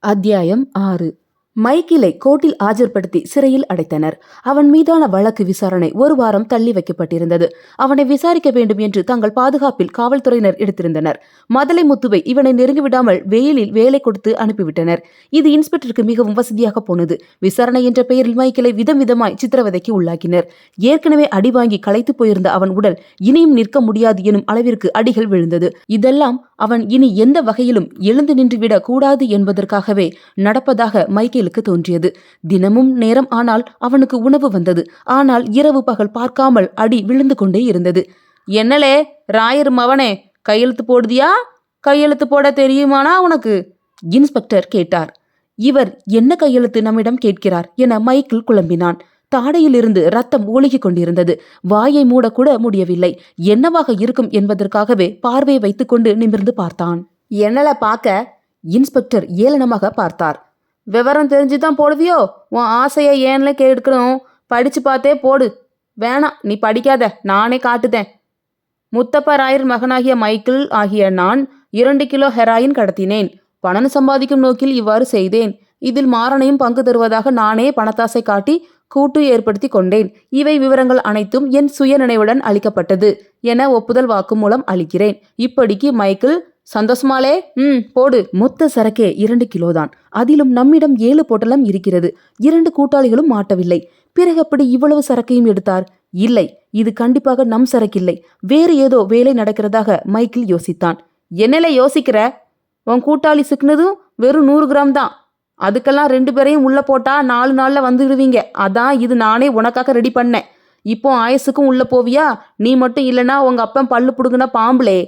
அத்தியாயம் 6. மைக்கேலை கோர்ட்டில் ஆஜர்படுத்தி சிறையில் அடைத்தனர். அவன் மீதான வழக்கு விசாரணை 1 வாரம் தள்ளி வைக்கப்பட்டிருந்தது. அவனை விசாரிக்க வேண்டும் என்று தங்கள் பாதுகாப்பில் காவல்துறையினர் எடுத்திருந்தனர். மதலை முத்துவை இவனை நெருங்கிவிடாமல் வெயிலில் வேலை கொடுத்து அனுப்பிவிட்டனர். இது இன்ஸ்பெக்டருக்கு மிகவும் வசதியாக போனது. விசாரணை என்ற பெயரில் மைக்கேலை விதம் விதமாய் சித்திரவதைக்கு உள்ளாக்கினர். ஏற்கனவே அடி வாங்கி களைத்து போயிருந்த அவன் உடல் இனியும் நிற்க முடியாது எனும் அளவிற்கு அடிகள் விழுந்தது. இதெல்லாம் அவன் இனி எந்த வகையிலும் எழுந்து நின்றுவிடக் கூடாது என்பதற்காகவே நடப்பதாக மைக்கேலுக்கு தோன்றியது. தினமும் நேரம் ஆனால் அவனுக்கு உணவு வந்தது. ஆனால் இரவு பகல் பார்க்காமல் அடி விழுந்து கொண்டே இருந்தது. என்னலே ராயர் மவனே, கையெழுத்து போடுதியா? கையெழுத்து போட தெரியுமானா உனக்கு? இன்ஸ்பெக்டர் கேட்டார். இவர் என்ன கையெழுத்து நம்மிடம் கேட்கிறார் என மைக்கேல் குழம்பினான். தாடையிலிருந்து ரத்தம் ஒழுகிக் கொண்டிருந்தது. வாயை மூடக்கூட முடியவில்லை. என்னவாக இருக்கும் என்பதற்காகவே பார்வையை வைத்துக்கொண்டு நிமிர்ந்து பார்த்தான். என்னல பார்க்க? இன்ஸ்பெக்டர் ஏளனமாக பார்த்தார். விவரம் தெரிஞ்சுதான் போடுவியோ? உன் ஆசையை ஏன்ல கேட்கணும். படிச்சு பார்த்தே போடு. வேணாம், நீ படிக்காத, நானே காட்டுதேன். முத்தப்ப ராயர் மகனாகிய மைக்கேல் ஆகிய நான் 2 கிலோ ஹெராயின் கடத்தினேன். பணம் சம்பாதிக்கும் நோக்கில் இவ்வாறு செய்தேன். இதில் மாறனையும் பங்கு தருவதாக நானே பணத்தாசை காட்டி கூட்டு ஏற்படுத்தி கொண்டேன். இவை விவரங்கள் அனைத்தும் என் சுய நினைவுடன் அளிக்கப்பட்டது என ஒப்புதல் வாக்குமூலம் அளிக்கிறேன். இப்படிக்கு மைக்கேல், சந்தோஷமாலே? போடு. மொத்த சரக்கே 2 கிலோதான். அதிலும் நம்மிடம் 7 பொட்டலம் இருக்கிறது. 2 கூட்டாளிகளும் மாட்டவில்லை. பிறகு அப்படி இவ்வளவு சரக்கையும் எடுத்தார்? இல்லை, இது கண்டிப்பாக நம் சரக்கில்லை. வேறு ஏதோ வேலை நடக்கிறதாக மைக்கேல் யோசித்தான். என்னல யோசிக்கிற? உன் கூட்டாளி சிக்கினதும் வெறும் 100 கிராம் தான். அதுக்கெல்லாம் 2 பேரையும் உள்ள போட்டா 4 நாள்ல வந்துடுவீங்க. அதான் இது நானே உனக்காக ரெடி பண்ணேன். இப்போ ஆயசுக்கும் உள்ள போவியா? நீ மட்டும் இல்லைன்னா உங்க அப்பன் பல்லு புடுங்குன பாம்புலே.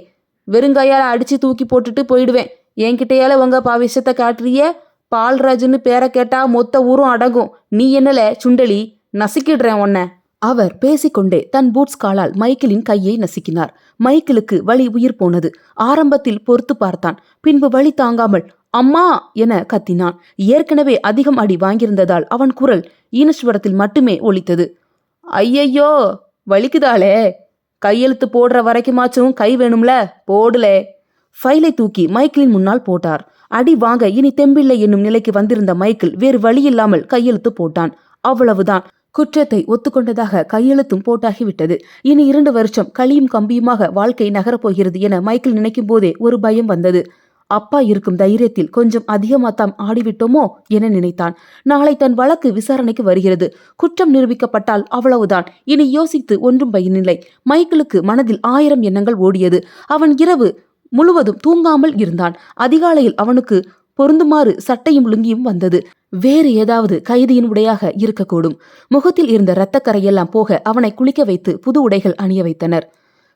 வெறுங்கையால் அடிச்சு தூக்கி போட்டுட்டு போயிடுவேன். என்கிட்டயால உங்க விஷயத்த காட்டுறிய? பால்ராஜுன்னு பேரை கேட்டா மொத்த ஊரும் அடங்கும். நீ என்னல சுண்டலி, நசுக்கிடுறேன் உன்ன. அவர் பேசிக்கொண்டே தன் பூட்ஸ் காலால் மைக்கேலின் கையை நசுக்கினார். மைக்கேலுக்கு வலி உயிர் போனது. ஆரம்பத்தில் பொறுத்து பார்த்தான். பின்பு வலி தாங்காமல் அம்மா என கத்தினான். ஏற்கனவே அதிகம் அடி வாங்கியிருந்ததால் அவன் குரல் ஈனஸ்வரத்தில் மட்டுமே ஒலித்தது. ஐயையோ, வலிக்குதாளே. கையெழுத்து போடுற வரைக்குமாச்சும் கை வேணும்ல, போடுலே. ஃபைலை தூக்கி மைக்கேலின் முன்னால் போட்டார். அடி வாங்க இனி தெம்பில்லை என்னும் நிலைக்கு வந்திருந்த மைக்கேல் வேறு வழியில்லாமல் கையெழுத்து போட்டான். அவ்வளவுதான். குற்றத்தை ஒத்துக்கொண்டதாக கையெழுத்தும் போட்டாகிவிட்டது. இனி 2 வருஷம் களியும் கம்பியுமாக வாழ்க்கை நகரப்போகிறது என மைக்கேல் நினைக்கும் போதே ஒரு பயம் வந்தது. அப்பா இருக்கும் தைரியத்தில் கொஞ்சம் அதிகமாத்தாம் ஆடிவிட்டோமோ என நினைத்தான். நாளை தன் வழக்கு விசாரணைக்கு வருகிறது. குற்றம் நிரூபிக்கப்பட்டால் அவ்வளவுதான். இனி யோசித்து ஒன்றும் பயனில்லை. மைக்கேலுக்கு மனதில் 1000 எண்ணங்கள் ஓடியது. அவன் இரவு முழுவதும் தூங்காமல் இருந்தான். அதிகாலையில் அவனுக்கு பொருந்துமாறு சட்டையும் லுங்கியும் வந்தது. வேறு ஏதாவது கைதியின் உடையாக இருக்கக்கூடும். முகத்தில் இருந்த இரத்தக்கரையெல்லாம் போக அவனை குளிக்க வைத்து புது உடைகள் அணிய வைத்தனர்.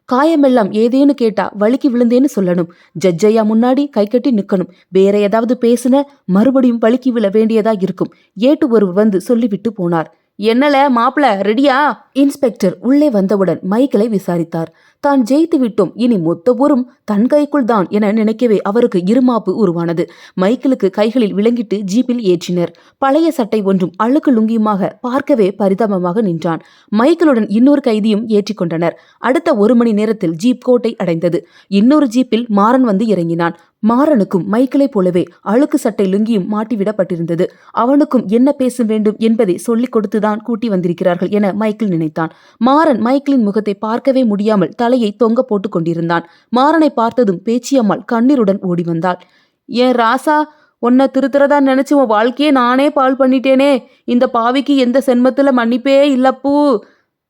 காயமெல்லாம் ஏதேன்னு கேட்டா வலிக்கு விழுந்தேன்னு சொல்லணும். ஜட்ஜையா முன்னாடி கை கட்டி நிக்கணும். வேற ஏதாவது பேசுன மறுபடியும் வலிக்கு விழ வேண்டியதா இருக்கும். ஏட்டு ஒருவர் வந்து சொல்லிவிட்டு போனார். என்னல மாப்பிள ரெடியா? இன்ஸ்பெக்டர் உள்ளே வந்தவுடன் மைக்கேலை விசாரித்தார். தான் ஜெயித்து விட்டோம், இனி மொத்த ஊரும் தன் கைக்குள் தான் என நினைக்கவே அவருக்கு இருமாப்பு உருவானது. மைக்கேலுக்கு கைகளில் விளங்கிட்டு ஜீப்பில் ஏற்றினர். பழைய சட்டை ஒன்றும் அழுக்கு லுங்கியுமாக பார்க்கவே பரிதாபமாக நின்றான். மைக்கேலுடன் இன்னொரு கைதியும் ஏற்றிக்கொண்டனர். அடுத்த 1 மணி நேரத்தில் ஜீப் கோட்டை அடைந்தது. இன்னொரு ஜீப்பில் மாறன் வந்து இறங்கினான். மாறனுக்கும் மைக்கேலை போலவே அழுக்கு சட்டை லுங்கியும் மாட்டிவிடப்பட்டிருந்தது. அவனுக்கும் என்ன பேச வேண்டும் என்பதை சொல்லிக் கொடுத்துதான் கூட்டி வந்திருக்கிறார்கள் என மைக்கேல் நினைத்தான். மாறன் மைக்கேலின் முகத்தை பார்க்கவே முடியாமல் தலையை தொங்க போட்டு கொண்டிருந்தான். மாறனை பார்த்ததும் பேச்சியம்மாள் கண்ணீருடன் ஓடி வந்தாள். ஏன் ராசா, உன்னை திருத்துறதா நினைச்சு உன் வாழ்க்கையே நானே பால் பண்ணிட்டேனே. இந்த பாவிக்கு எந்த சென்மத்துல மன்னிப்பே இல்லப்பூ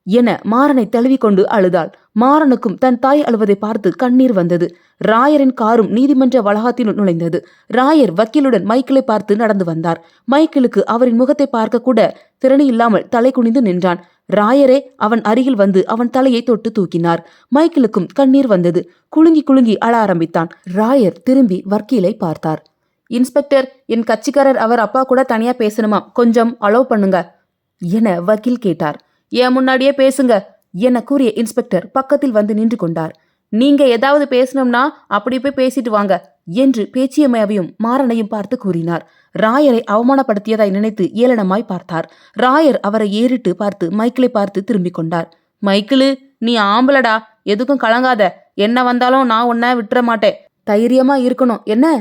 என மாறனை தழுவிக்கொண்டு அழுதாள். மாறனுக்கும் தன் தாய் அழுவதை பார்த்து கண்ணீர் வந்தது. ராயரின் காரும் நீதிமன்ற வளாகத்தில் நுழைந்தது. ராயர் வக்கீலுடன் மைக்கேலை பார்த்து நடந்து வந்தார். மைக்கேலுக்கு அவரின் முகத்தை பார்க்க கூட திறனி இல்லாமல் தலை குனிந்து நின்றான். ராயரே அவன் அருகில் வந்து அவன் தலையை தொட்டு தூக்கினார். மைக்கேலுக்கும் கண்ணீர் வந்தது. குலுங்கி குலுங்கி அழ ஆரம்பித்தான். ராயர் திரும்பி வக்கீலை பார்த்தார். இன்ஸ்பெக்டர், என் கட்சிக்காரர் அவர் அப்பா கூட தனியா பேசணுமா, கொஞ்சம் அலோவ் பண்ணுங்க என வக்கீல் கேட்டார். ஏன் முன்னாடியே பேசுங்க என கூறிய இன்ஸ்பெக்டர் பக்கத்தில் வந்து நின்று கொண்டார். நீங்க ஏதாவது பேசணும்னா அப்படி போய் பேசிட்டு வாங்க என்று பேச்சியம்மையையும் மாறனையும் பார்த்து கூறினார். ராயரை அவமானப்படுத்தியதாய் நினைத்து ஏளனமாய் பார்த்தார். ராயர் அவரை ஏறிட்டு பார்த்து மைக்கேலை பார்த்து திரும்பிக் கொண்டார். மைக்கேலு, நீ ஆம்பளடா, எதுக்கும் கலங்காத. என்ன வந்தாலும் நான் உன்னை விட்டுற மாட்டேன். தைரியமா இருக்கணும் என்ன?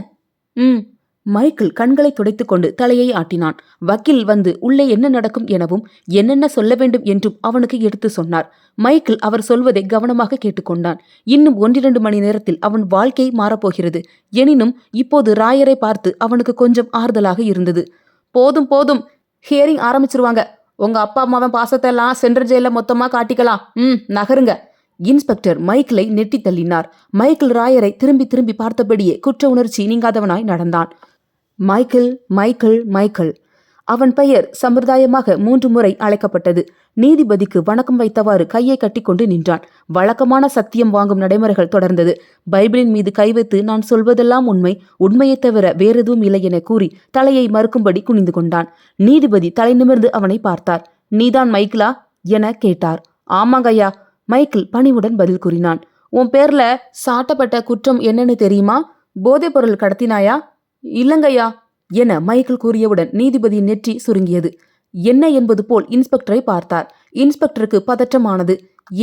மைக்கேல் கண்களை துடைத்துக்கொண்டு தலையை ஆட்டினான். வக்கீல் வந்து உள்ளே என்ன நடக்கும் எனவும் என்னென்ன சொல்ல வேண்டும் என்றும் அவனுக்கு எடுத்து சொன்னார். மைக்கேல் அவர் சொல்வதை கவனமாக கேட்டுக்கொண்டான். இன்னும் 1-2 மணி நேரத்தில் அவன் வாழ்க்கை மாறப்போகிறது. எனினும் இப்போது ராயரை பார்த்து அவனுக்கு கொஞ்சம் ஆறுதலாக இருந்தது. போதும் போதும், ஹியரிங் ஆரம்பிச்சிருவாங்க. உங்க அப்பா அம்மாவன் பாசத்தை எல்லாம் சென்ட்ரல் ஜெயில மொத்தமா காட்டிக்கலாம். நகருங்க. இன்ஸ்பெக்டர் மைக்கேலை நெட்டி தள்ளினார். மைக்கேல் ராயரை திரும்பி திரும்பி பார்த்தபடியே குற்ற உணர்ச்சி நீங்காதவனாய் நடந்தான். Michael, Michael, Michael. அவன் பெயர் சம்பிரதாயமாக 3 முறை அழைக்கப்பட்டது. நீதிபதிக்கு வணக்கம் வைத்தவாறு கையை கட்டிக்கொண்டு நின்றான். வழக்கமான சத்தியம் வாங்கும் நடைமுறைகள் தொடர்ந்தது. பைபிளின் மீது கை வைத்து நான் சொல்வதெல்லாம் உண்மை, உண்மையை தவிர வேறெதுவும் இல்லை என கூறி தலையை மறுக்கும்படி குனிந்து கொண்டான். நீதிபதி தலை நிமிர்ந்து அவனை பார்த்தார். நீதான் மைக்கேலா என கேட்டார். ஆமாங்கய்யா, மைக்கேல் பணிவுடன் பதில் கூறினான். உன் பேர்ல சாட்டப்பட்ட குற்றம் என்னன்னு தெரியுமா? போதைப் பொருள் கடத்தினாயா? இல்லங்கய்யா என மைக்கேல் கூறியவுடன் நீதிபதியின் நெற்றி சுருங்கியது. என்ன என்பது போல் இன்ஸ்பெக்டரை பார்த்தார். இன்ஸ்பெக்டருக்கு பதற்றமானது.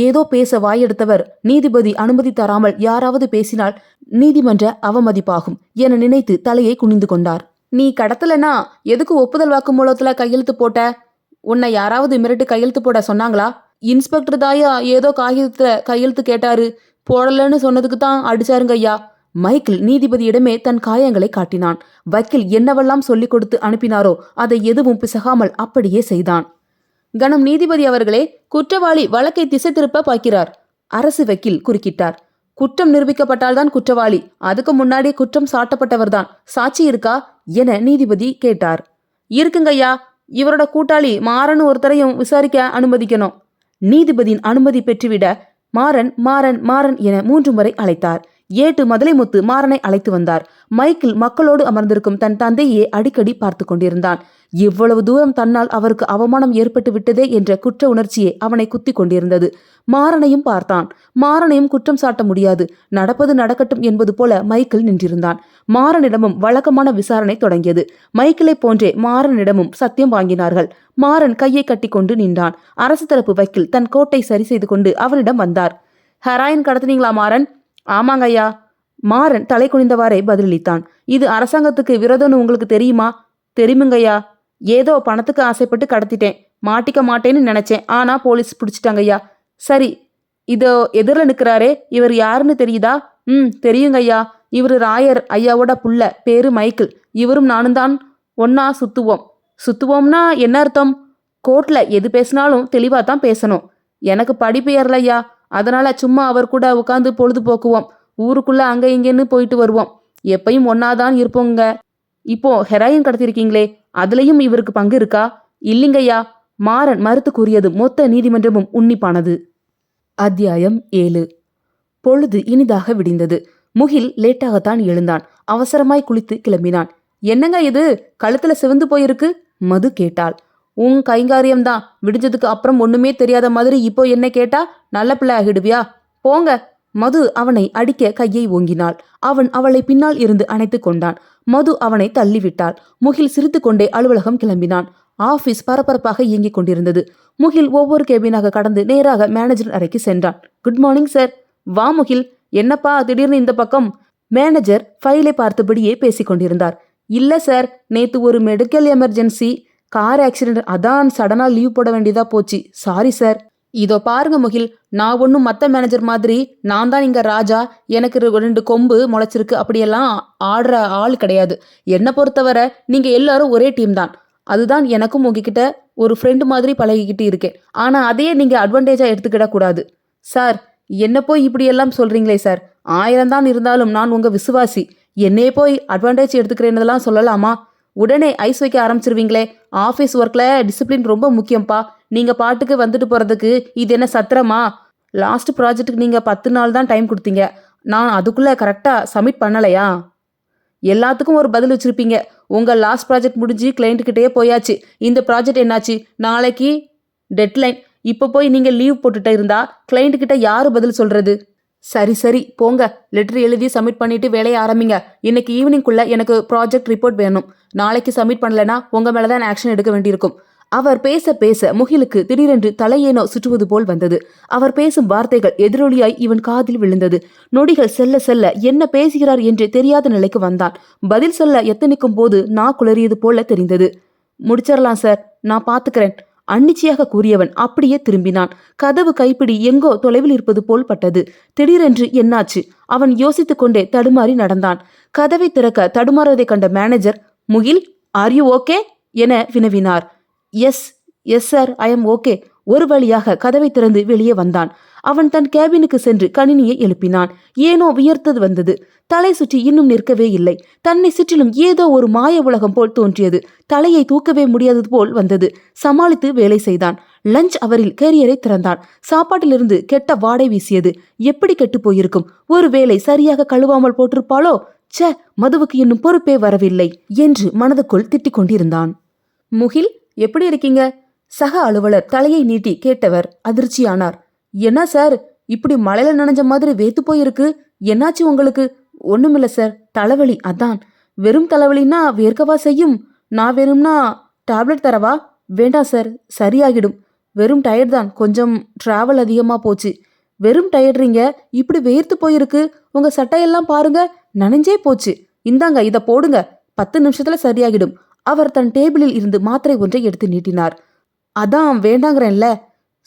ஏதோ பேச வாயெடுத்தவர் நீதிபதி அனுமதி தராமல் யாராவது பேசினால் நீதிமன்ற அவமதிப்பாகும் என நினைத்து தலையை குனிந்து கொண்டார். நீ கடத்தலனா எதுக்கு ஒப்புதல் வாக்குமூலத்துல கையெழுத்து போட்ட? உன்னை யாராவது மிரட்டு கையெழுத்து போட சொன்னாங்களா? இன்ஸ்பெக்டர் தாயா ஏதோ காகிதத்துல கையெழுத்து கேட்டாரு, போடலன்னு சொன்னதுக்கு தான் அடிச்சாருங்க ஐயா. மைக்கேல் நீதிபதியிடமே தன் காயங்களை காட்டினான். வக்கீல் என்னவெல்லாம் சொல்லிக் கொடுத்து அனுப்பினாரோ அதை எதுவும் பிசகாமல் அப்படியே செய்தான். கணம் நீதிபதி அவர்களே, குற்றவாளி வழக்கை திசை திருப்ப பார்க்கிறார். அரசு வக்கீல் குறுக்கிட்டார். குற்றம் நிரூபிக்கப்பட்டால்தான் குற்றவாளி, அதுக்கு முன்னாடி குற்றம் சாட்டப்பட்டவர்தான். சாட்சி இருக்கா என நீதிபதி கேட்டார். இருக்குங்கய்யா, இவரோட கூட்டாளி மாறன் ஒருத்தரையும் விசாரிக்க அனுமதிக்கணும். நீதிபதியின் அனுமதி பெற்றுவிட மாறன் மாறன் மாறன் என 3 முறை அழைத்தார். ஏட்டு மதுளைமுத்து மாறனை அழைத்து வந்தார். மைக்கேல் மக்களோடு அமர்ந்திருக்கும் தன் தந்தையே அடிக்கடி பார்த்து கொண்டிருந்தான். இவ்வளவு தூரம் தன்னால் அவருக்கு அவமானம் ஏற்பட்டு விட்டதே என்ற குற்ற உணர்ச்சியே அவனை குத்தி கொண்டிருந்தது. மாறனையும் பார்த்தான். மாறனையும் குற்றம் சாட்ட முடியாது. நடப்பது நடக்கட்டும் என்பது போல மைக்கேல் நின்றிருந்தான். மாறனிடமும் வழக்கமான விசாரணை தொடங்கியது. மைக்கேலை போன்றே மாறனிடமும் சத்தியம் வாங்கினார்கள். மாறன் கையை கட்டி கொண்டு நின்றான். அரசு தரப்பு வக்கீல் தன் கோட்டை சரி செய்து கொண்டு அவனிடம் வந்தார். ஹெராயின் கடத்தினீங்களா மாறன்? ஆமாங்க ஐயா. மாறன் தலை குனிந்தவாறே பதிலளித்தான். இது அரசாங்கத்துக்கு விரோதம்னு உங்களுக்கு தெரியுமா? தெரியுமுங்கய்யா. ஏதோ பணத்துக்கு ஆசைப்பட்டு கடத்திட்டேன். மாட்டிக்க மாட்டேன்னு நினைச்சேன். ஆனா போலீஸ் பிடிச்சிட்டாங்கய்யா. சரி, இதோ எதிரில் நிற்கிறாரே, இவர் யாருன்னு தெரியுதா? தெரியுங்கய்யா. இவர் ராயர் ஐயாவோட புள்ள, பேரு மைக்கேல். இவரும் நானும் தான் ஒன்னா சுத்துவோம். சுத்துவோம்னா என்ன அர்த்தம்? கோர்ட்ல எது பேசினாலும் தெளிவா தான் பேசணும். எனக்கு படிப்பு ஏறலையா, அதனால சும்மா அவர் கூட உட்காந்து பொழுது போக்குவோம். ஊருக்குள்ள அங்க இங்கன்னு போயிட்டு வருவோம். எப்பயும் ஒன்னாதான் இருப்போங்க. இப்போ ஹெராயின் கடத்திருக்கீங்களே, அதுலயும் இவருக்கு பங்கு இருக்கா? இல்லைங்கய்யா. மாறன் மறுத்து கூறியது மொத்த நீதிமன்றமும் உன்னிப்பானது. அத்தியாயம் 7. பொழுது இனிதாக விடிந்தது. முகில் லேட்டாகத்தான் எழுந்தான். அவசரமாய் குளித்து கிளம்பினான். என்னங்க இது, கழுத்துல சிவந்து போயிருக்கு? மது கேட்டாள். உன் கைங்காரியம்தான். விடிஞ்சதுக்கு அப்புறம் ஒண்ணுமே தெரியாத மாதிரி இப்போ என்ன கேட்டா நல்ல பிள்ளை ஆகிடுவியா? போங்க. மது அவனை அடிக்க கையை ஓங்கினாள். அவன் அவளை பின்னால் இருந்து அணைத்து கொண்டான். மது அவனை தள்ளிவிட்டாள். முகில் சிரித்து கொண்டே அலுவலகம் கிளம்பினான். ஆபீஸ் பரபரப்பாக இயங்கிக் கொண்டிருந்தது. முகில் ஒவ்வொரு கேபினாக கடந்து நேராக மேனேஜர் அறைக்கு சென்றான். Good morning sir. வா முகில். என்னப்பா திடீர்னு இந்த பக்கம்? மேனேஜர் ஃபைலை பார்த்தபடியே பேசிக் கொண்டிருந்தார். இல்ல சார், நேத்து ஒரு மெடிக்கல் எமர்ஜென்சி, கார் ஆக்சிடென்ட், அதான் சடனா லீவ் போட வேண்டியதா போச்சு. Sorry sir. இதோ பாருங்க முகில், நான் ஒன்றும் மற்ற மேனேஜர் மாதிரி நான் தான் இங்க ராஜா, எனக்கு 2 கொம்பு முளைச்சிருக்கு அப்படியெல்லாம் ஆடுற ஆள் கிடையாது. என்னை பொறுத்தவரை நீங்க எல்லாரும் ஒரே டீம் தான். அதுதான் எனக்கும் உங்ககிட்ட ஒரு ஃப்ரெண்டு மாதிரி பழகிக்கிட்டு இருக்கேன். ஆனா அதையே நீங்க அட்வான்டேஜா எடுத்துக்கிட கூடாது. சார், என்ன போய் இப்படியெல்லாம் சொல்றீங்களே சார். 1000 தான் இருந்தாலும் நான் உங்க விசுவாசி. என்னையே போய் அட்வான்டேஜ் எடுத்துக்கிறேன்னதெல்லாம் சொல்லலாமா? உடனே ஐஸ் வைக்க ஆரம்பிச்சிருவீங்களே. ஆஃபீஸ் ஒர்க்ல டிசிப்ளின் ரொம்ப முக்கியம்ப்பா. நீங்க பாட்டுக்கு வந்துட்டு போறதுக்கு இது என்ன சத்திரமா? லாஸ்ட் ப்ராஜெக்ட்டுக்கு நீங்க 10 நாள் தான் டைம் கொடுத்தீங்க. நான் அதுக்குள்ள கரெக்டா சப்மிட் பண்ணலையா? எல்லாத்துக்கும் ஒரு பதில் வச்சிருப்பீங்க. உங்க லாஸ்ட் ப்ராஜெக்ட் முடிஞ்சு கிளைண்ட்டுக்கிட்டே போயாச்சு. இந்த ப்ராஜெக்ட் என்னாச்சு? நாளைக்கு டெட்லைன். இப்போ போய் நீங்க லீவ் போட்டுட்டு இருந்தா கிளைண்ட்டுக்கிட்ட யாரு பதில் சொல்றது? சரி சரி போங்க. லெட்டர் எழுதி சப்மிட் பண்ணிட்டு வேலையை ஆரம்பிங்க. இன்னைக்கு ஈவினிங்குள்ள எனக்கு ப்ராஜெக்ட் ரிப்போர்ட் வேணும். நாளைக்கு சப்மிட் பண்ணலனா உங்க மேலதான் ஆக்ஷன் எடுக்க வேண்டியிருக்கும். அவர் பேச பேச முகிலுக்கு திடீரென்று தலையேனோ சுற்றுவது போல் வந்தது. அவர் பேசும் வார்த்தைகள் எதிரொலியாய் இவன் காதில் விழுந்தது. நொடிகள் செல்ல செல்ல என்ன பேசுகிறார் என்று தெரியாத நிலைக்கு வந்தான். பதில் சொல்ல எத்தனிக்கும் போது நான் குளறியது போல தெரிந்தது. முடிச்சிடலாம் சார், நான் பாத்துக்கிறேன், அன்னிச்சையாக கூறியவன் அப்படியே திரும்பினான். கதவு கைப்பிடி எங்கோ தொலைவில் இருப்பது போல் பட்டது. திடீரென்று என்னாச்சு? அவன் யோசித்துக் கொண்டே தடுமாறி நடந்தான். கதவை திறக்க தடுமாறுவதை கண்ட manager, Mukil, are you okay என வினவினார். Yes yes sir, I am okay. ஒரு வழியாக கதவை திறந்து வெளியே வந்தான். அவன் தன் கேபினுக்கு சென்று கணினியை எழுப்பினான். ஏனோ வியர்த்தது வந்தது. தலை சுற்றி இன்னும் நிற்கவே இல்லை. தன்னை சுற்றிலும் ஏதோ ஒரு மாய உலகம் போல் தோன்றியது. தலையை தூக்கவே முடியாதது போல் வந்தது. சமாளித்து வேலை செய்தான். லஞ்ச் அவரில் கேரியரை திறந்தான். சாப்பாட்டிலிருந்து கெட்ட வாடை வீசியது. எப்படி கெட்டு போயிருக்கும்? ஒருவேளை சரியாக கழுவாமல் போட்டிருப்பாளோ? ச்சே, மதுவுக்கு இன்னும் பொறுப்பே வரவில்லை என்று மனதுக்குள் திட்டிக் கொண்டிருந்தான். முகில், எப்படி இருக்கீங்க? சக அலுவலர் தலையை நீட்டி கேட்டவர் அதிர்ச்சியானார். என்ன சார், இப்படி மழையில நனைஞ்ச மாதிரி வேத்து போயிருக்கு. என்னாச்சு உங்களுக்கு? ஒண்ணுமில்ல சார், தலைவலி, அதான். வெறும் தலைவலின்னா வேர்க்கவா செய்யும்? நான் வேணும்னா டேப்லெட் தரவா? வேண்டாம் சார், சரியாகிடும். வெறும் டயர்ட் தான், கொஞ்சம் டிராவல் அதிகமா போச்சு. வெறும் டயர்டுறீங்க, இப்படி வேர்த்து போயிருக்கு. உங்க சட்டையெல்லாம் பாருங்க, நனைஞ்சே போச்சு. இந்தாங்க, இத போடுங்க, 10 நிமிஷத்துல சரியாகிடும். அவர் தன் டேபிளில் இருந்து மாத்திரை ஒன்றை எடுத்து நீட்டினார். அதான் வேண்டாங்கிறேன்ல,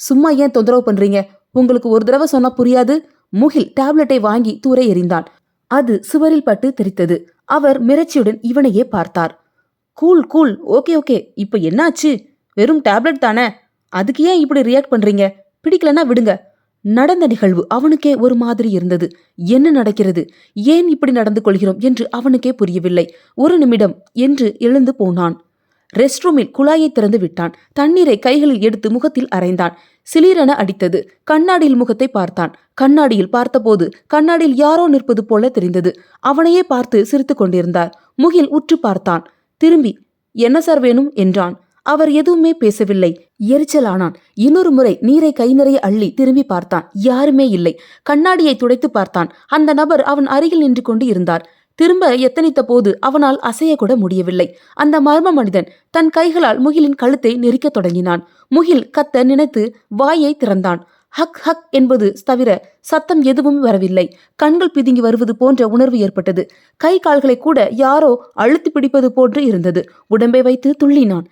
சும்மா ஏன் தொந்தரவு பண்றீங்க? உங்களுக்கு ஒரு தடவை சொன்னா புரியாது. முகில் டேப்லெட்டை வாங்கி தூர எறிந்தான். அது சுவரில் பட்டு தெரித்தது. அவர் மிரட்சியுடன் இவனையே பார்த்தார். கூல் கூல், ஓகே ஓகே, இப்ப என்னாச்சு? வெறும் டேப்லெட் தானே, அதுக்கு ஏன் இப்படி ரியாக்ட் பண்றீங்க? பிடிக்கலன்னா விடுங்க. நடந்த நிகழ்வு அவனுக்கே ஒரு மாதிரி இருந்தது. என்ன நடக்கிறது? ஏன் இப்படி நடந்து கொள்கிறோம் என்று அவனுக்கே புரியவில்லை. ஒரு நிமிடம் என்று எழுந்து போனான். ரெஸ்ட் ரூமில் குழாயை திறந்து விட்டான். தண்ணீரை கைகளில் எடுத்து முகத்தில் அரைந்தான். சிலிரென அடித்தது. கண்ணாடியில் முகத்தை பார்த்தான். கண்ணாடியில் பார்த்தபோது கண்ணாடியில் யாரோ நிற்பது போல தெரிந்தது. அவனையே பார்த்து சிரித்து கொண்டிருந்தார். முகில் உற்று பார்த்தான். திரும்பி, என்ன சார் வேணும் என்றான். அவர் எதுவுமே பேசவில்லை. எரிச்சலானான். இன்னொரு முறை நீரை கை நிறைய அள்ளி திரும்பி பார்த்தான். யாருமே இல்லை. கண்ணாடியை துடைத்து பார்த்தான். அந்த நபர் அவன் அருகில் நின்று கொண்டு இருந்தார். திரும்ப எத்தனித்த போது அவனால் அசையக்கூட முடியவில்லை. அந்த மர்ம மனிதன் தன் கைகளால் முகிலின் கழுத்தை நெரிக்க தொடங்கினான். முகில் கத்த நினைத்து வாயை திறந்தான். ஹக் ஹக் என்பது தவிர சத்தம் எதுவும் வரவில்லை. கண்கள் பிதுங்கி வருவது போன்ற உணர்வு ஏற்பட்டது. கை கால்களை கூட யாரோ அழுத்தி பிடிப்பது போன்று இருந்தது. உடம்பை வைத்து துள்ளினான்.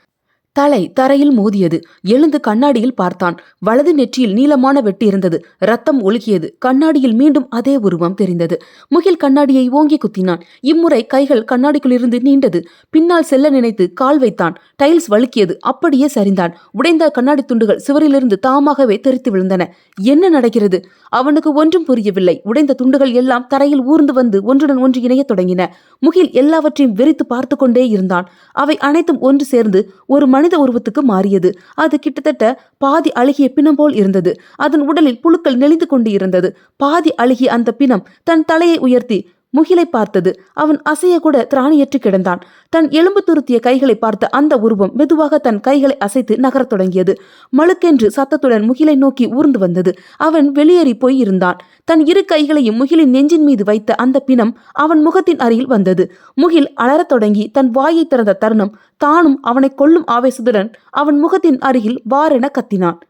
தலை தரையில் மோதியது. எழுந்து கண்ணாடியில் பார்த்தான். வலது நெற்றியில் நீளமான வெட்டு இருந்தது. ரத்தம் ஒழுகியது. கண்ணாடியில் மீண்டும் அதே உருவம் தெரிந்தது. முகில் கண்ணாடியை ஓங்கி குத்தினான். இம்முறை கைகள் கண்ணாடிக்குள்ளிருந்து நீண்டது. பின்னால் செல்ல நினைத்து கால் வைத்தான். டைல்ஸ் வழுக்கியது. அப்படியே சரிந்தான். உடைந்த கண்ணாடி துண்டுகள் சுவரிலிருந்து தாமாகவே தெரித்து விழுந்தன. என்ன நடக்கிறது? அவனுக்கு ஒன்றும் புரியவில்லை. உடைந்த துண்டுகள் எல்லாம் தரையில் ஊர்ந்து வந்து ஒன்றுடன் ஒன்று இணைய தொடங்கின. முகில் எல்லாவற்றையும் வெறித்து பார்த்து கொண்டே இருந்தான். அவை அனைத்தும் ஒன்று சேர்ந்து ஒரு மனித உருவத்துக்கு மாறியது. அது கிட்டத்தட்ட பாதி அழுகிய பிணம் போல் இருந்தது. அதன் உடலில் புழுக்கள் நெளிந்து கொண்டு இருந்தது. பாதி அழுகிய அந்த பிணம் தன் தலையை உயர்த்தி முகிலை பார்த்தது. அவன் அசையக்கூட திராணியற்று கிடந்தான். தன் எலும்பு துருத்திய கைகளை பார்த்த அந்த உருவம் மெதுவாக தன் கைகளை அசைத்து நகரத் தொடங்கியது. மழுக்கென்று சத்தத்துடன் முகிலை நோக்கி ஊர்ந்து வந்தது. அவன் வெளியேறி போய் இருந்தான். தன் இரு கைகளையும் முகிலின் நெஞ்சின் மீது வைத்த அந்த பிணம் அவன் முகத்தின் அருகில் வந்தது. முகில் அலறத் தொடங்கி தன் வாயை திறந்த தருணம் தானும் அவனை கொல்லும் ஆவேசத்துடன் அவன் முகத்தின் அருகில் வாரென கத்தினான்.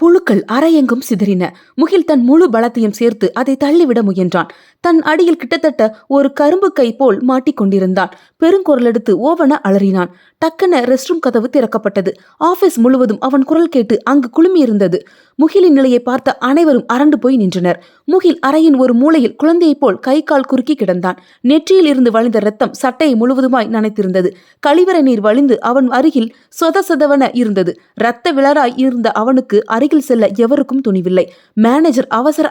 புழுக்கள் அரையெங்கும் சிதறின. முகில் தன் முழு பலத்தையும் சேர்த்து அதை தள்ளிவிட முயன்றான். தன் அடியில் கிட்டத்தட்ட ஒரு கரும்பு கை போல் மாட்டிக்கொண்டிருந்தான். பெருங்குரல் எடுத்து ஓவன அலறினான். டக்கென ரெஸ்ட் ரூம் கதவு திறக்கப்பட்டது. ஆபீஸ் முழுவதும் அவன் குரல் கேட்டு அங்கு குழுமியிருந்தது. முகிலின் நிலையை பார்த்த அனைவரும் அரண்டு போய் நின்றனர். முகில் அறையின் ஒரு மூலையில் குழந்தையைப் போல் கை கால் குறுக்கி கிடந்தான். நெற்றியில் இருந்து வழிந்த ரத்தம் சட்டையை முழுவதுமாய் நனைத்திருந்தது. கழிவறை நீர் வழிந்து அவன் அருகில் சொதவென இருந்தது. இரத்த விளராய் இருந்த அவனுக்கு அருகில் செல்ல எவருக்கும் துணிவில்லை. மேனேஜர்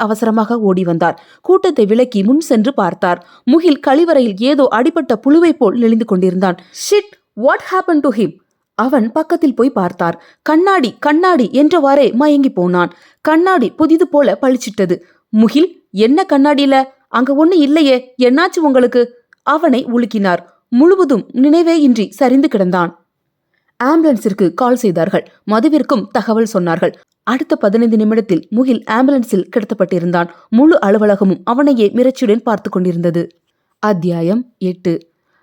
அவசரமாக ஓடி வந்தார். கூட்டத்தை விலக்கி முன் சென்று பார்த்தார். முகில் கழிவறையில் ஏதோ அடிபட்ட புழுவை போல் நெளிந்து கொண்டிருந்தான். Shit, what happen to him? அவன் பக்கத்தில் போய் பார்த்தார். கண்ணாடி கண்ணாடி என்றவாறே மயங்கி போனான். கண்ணாடி புதிது போல பளிச்சிட்டது. முகில், என்ன கண்ணாடியில? அங்க ஒண்ணு இல்லையே, என்னாச்சு உங்களுக்கு? அவனை உலுக்கினார். முழுவதும் நினைவே இன்றி சரிந்து கிடந்தான். ஆம்புலன்ஸிற்கு கால் செய்தார்கள். மதுவிற்கும் தகவல் சொன்னார்கள். அடுத்த 15 நிமிடத்தில் முகில் ஆம்புலன்ஸில் கிடத்தப்பட்டிருந்தான். முழு அலுவலகமும் அவனையே மிரட்சியுடன் பார்த்து கொண்டிருந்தது. அத்தியாயம் 8.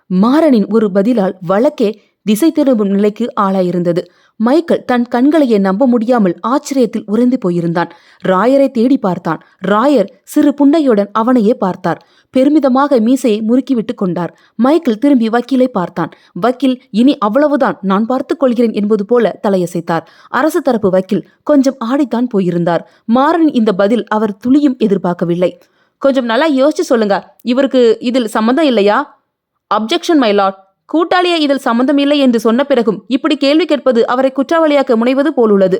மாறனின் ஒரு பதிலால் வழக்கே திசை திரும்பும் நிலைக்கு ஆளாயிருந்தது. மைக்கேல் தன் கண்களையே நம்ப முடியாமல் ஆச்சரியத்தில் உறைந்து போயிருந்தான். ராயரை தேடி பார்த்தான். ராயர் சிறு புண்டையுடன் அவனையே பார்த்தார். பெருமிதமாக மீசையை முறுக்கிவிட்டு கொண்டார். மைக்கேல் திரும்பி வக்கீலை பார்த்தான். வக்கீல், இனி அவ்வளவுதான், நான் பார்த்துக் கொள்கிறேன் என்பது போல தலையசைத்தார். அரசு தரப்பு வக்கீல் கொஞ்சம் ஆடித்தான் போயிருந்தார். மாறனின் இந்த பதில் அவர் துளியும் எதிர்பார்க்கவில்லை. கொஞ்சம் நல்லா யோசிச்சு சொல்லுங்க, இவருக்கு இதில் சம்மந்தம் இல்லையா? Objection my Lord. கூட்டாளியே இதில் சம்பந்தம் இல்லை என்று சொன்ன பிறகும் இப்படி கேள்வி கேட்பது அவரை குற்றவாளியாக்க முனைவது போலுள்ளது.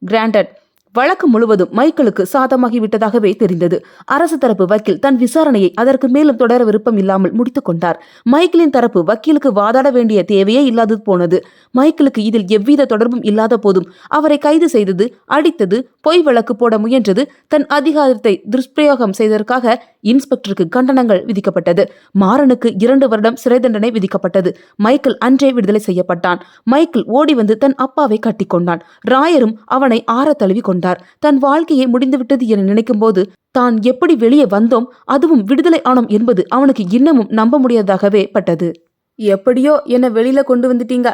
கிராண்டட். வழக்கு முழுவதும் மைக்கேலுக்கு சாதமாகிவிட்டதாகவே தெரிந்தது. அரசு தரப்பு வக்கீல் தன் விசாரணையை அதற்கு மேலும் தொடர விருப்பம் இல்லாமல் முடித்துக் கொண்டார். மைக்கேலின் தரப்பு வக்கீலுக்கு வாதாட வேண்டிய தேவையே இல்லாது போனது. மைக்கேலுக்கு இதில் எவ்வித தொடர்பும் இல்லாத போதும் அவரை கைது செய்தது, அடித்தது, பொய் வழக்கு போட முயன்றது, தன் அதிகாரத்தை துஷ்பிரயோகம் செய்ததற்காக இன்ஸ்பெக்டருக்கு கண்டனங்கள் விதிக்கப்பட்டது. மாறனுக்கு 2 வருடம் சிறை தண்டனை விதிக்கப்பட்டது. மைக்கேல் அன்றே விடுதலை செய்யப்பட்டான். மைக்கேல் ஓடி வந்து தன் அப்பாவை கட்டிக்கொண்டான். ராயரும் அவனை ஆற தழுவி கொண்டார். தன் வாழ்க்கையை முடிந்துவிட்டது என நினைக்கும் போது தான் எப்படி வெளியே வந்தோம், அதுவும் விடுதலை ஆனோம் என்பது அவனுக்கு இன்னமும் நம்ப முடியாததாகவே பட்டது. எப்படியோ என்னை வெளியில கொண்டு வந்துட்டீங்க.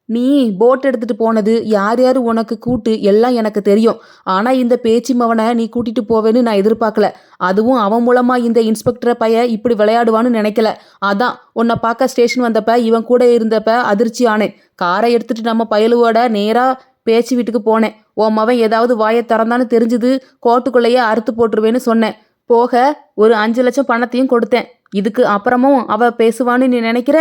நீ போட் எடுத்துட்டு போனது, யார் யார் உனக்கு கூட்டு எல்லாம் எனக்கு தெரியும். ஆனா இந்த பேச்சு மவனை நீ கூட்டிட்டு போவேன்னு நான் எதிர்பார்க்கல. அதுவும் அவன் மூலமா இந்த இன்ஸ்பெக்டரை பைய இப்படி விளையாடுவான்னு நினைக்கல. அதான் உன்னை பார்க்க ஸ்டேஷன் வந்தப்ப இவன் கூட இருந்தப்ப அதிர்ச்சி ஆனேன். காரை எடுத்துட்டு நம்ம பயலுவோட நேரா பேச்சு வீட்டுக்கு போனேன். உன் மவன் ஏதாவது வாயை திறந்தான்னு தெரிஞ்சது கோட்டுக்குள்ளேயே அறுத்து போட்டுருவேன்னு சொன்னேன். போக ஒரு 5 லட்சம் பணத்தையும் கொடுத்தேன். இதுக்கு அப்புறமும் அவ பேசுவான்னு நீ நினைக்கிற?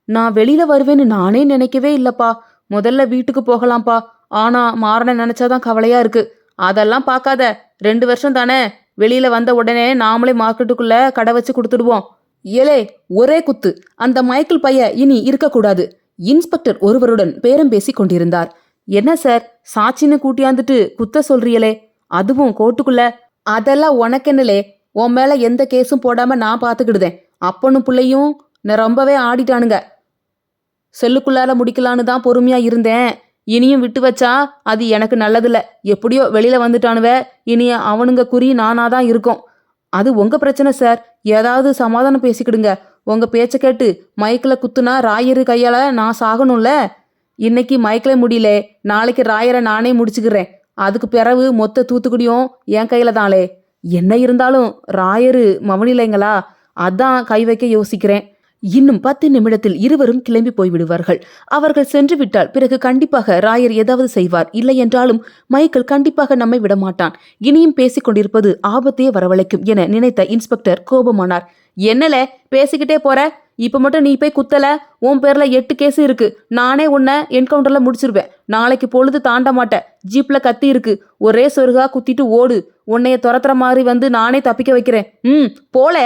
நான் வெளியில வருவேன்னு நானே நினைக்கவே இல்லப்பா. முதல்ல வீட்டுக்கு போகலாம்ப்பா. ஆனா மாறனை நினைச்சாதான் கவலையா இருக்கு. அதெல்லாம் பார்க்காத, 2 வருஷம் தானே. வெளியில வந்த உடனே நாமளே மார்க்கெட்டுக்குள்ள கடை வச்சு கொடுத்துடுவோம். ஏலே, ஒரே குத்து. அந்த மைக்கேல் பைய இனி இருக்கக்கூடாது. இன்ஸ்பெக்டர் ஒருவருடன் பேரம் பேசிக் கொண்டிருந்தார். என்ன சார், சாட்சின்னு கூட்டியாந்துட்டு குத்த சொல்றியலே, அதுவும் கோர்ட்டுக்குள்ள? அதெல்லாம் உனக்கென்னலே, உன் மேல எந்த கேஸும் போடாம நான் பாத்துக்கிடுதேன். அப்பனும் பிள்ளையும் ரொம்பவே ஆடிட்டானுங்க. செல்லுக்குள்ளால முடிக்கலான்னு தான் பொறுமையா இருந்தேன். இனியும் விட்டு வச்சா அது எனக்கு நல்லதில்ல. எப்படியோ வெளியில வந்துட்டானுவ. இனி அவனுங்க குறி நானாதான் இருக்கும். அது உங்க பிரச்சனை சார். ஏதாவது சமாதானம் பேசிக்கிடுங்க. உங்க பேச்ச கேட்டு மைக்கில் குத்துனா ராயரு கையால நான் சாகணும்ல. இன்னைக்கு மைக்கில முடியல, நாளைக்கு ராயரை நானே முடிச்சுக்கிறேன். அதுக்கு பிறகு மொத்த தூத்துக்குடியும் என் கையில தானே. என்ன இருந்தாலும் ராயரு மவனில்லைங்களா, அதான் கை வைக்க யோசிக்கிறேன். இன்னும் 10 நிமிடத்தில் இருவரும் கிளம்பி போய்விடுவார்கள். அவர்கள் சென்று விட்டால் பிறகு கண்டிப்பாக ராயர் ஏதாவது செய்வார். இல்லை என்றாலும் மைக்கேல் கண்டிப்பாக நம்மை விடமாட்டான். இனியும் பேசிக் கொண்டிருப்பது ஆபத்தையே வரவழைக்கும் என நினைத்த இன்ஸ்பெக்டர் கோபமானார். என்னல பேசிக்கிட்டே போற? இப்ப மட்டும் நீ போய் குத்தல, உன் பேர்ல 8 கேஸ் இருக்கு. நானே உன்னை என்கவுண்டர்ல முடிச்சிருவேன். நாளைக்கு பொழுது தாண்ட மாட்டேன். ஜீப்ல கத்தி இருக்கு. ஒரே சொருகா குத்திட்டு ஓடு. உன்னைய துரத்துற மாதிரி வந்து நானே தப்பிக்க வைக்கிறேன். போல.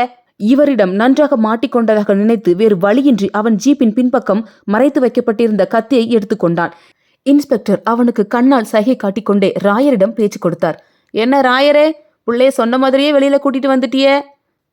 இவரிடம் நன்றாக மாட்டிக்கொண்டதாக நினைத்து வேறு வழியின்றி அவன் ஜீப்பின் பின்பக்கம் மறைத்து வைக்கப்பட்டிருந்த கத்தியை எடுத்துக்கொண்டான். இன்ஸ்பெக்டர் அவனுக்கு கண்ணால் சைகை காட்டிக்கொண்டே ராயரிடம் பேச்சு கொடுத்தார். என்ன ராயரே, புள்ளைய சொன்ன மாதிரியே வெளியில கூட்டிட்டு வந்துட்டியே.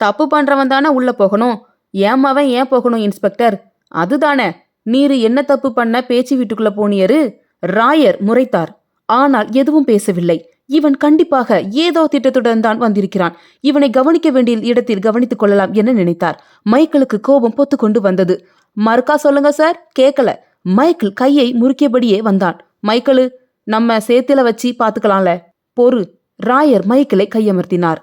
தப்பு பண்றவன் தானே உள்ள போகணும். ஏமாவன் ஏன் போகணும் இன்ஸ்பெக்டர்? அதுதானே. நீரு என்ன தப்பு பண்ண பேச்சு வீட்டுக்குள்ள போனியரு? ராயர் முறைத்தார். ஆனால் எதுவும் பேசவில்லை. இவன் கண்டிப்பாக ஏதோ திட்டத்துடன் தான் வந்திருக்கிறான். இவனை கவனிக்க வேண்டிய இடத்தில் கவனித்துக் கொள்ளலாம் என நினைத்தார். மைக்கேலுக்கு கோபம் பொத்து கொண்டு வந்தது. மறுக்கா சொல்லுங்க சார், கேட்கல. மைக்கேல் கையை முறுக்கியபடியே வந்தான். மைக்கேலு, நம்ம சேத்துல வச்சு பாத்துக்கலாம்ல, பொறு. ராயர் மைக்கேலை கையமர்த்தினார்.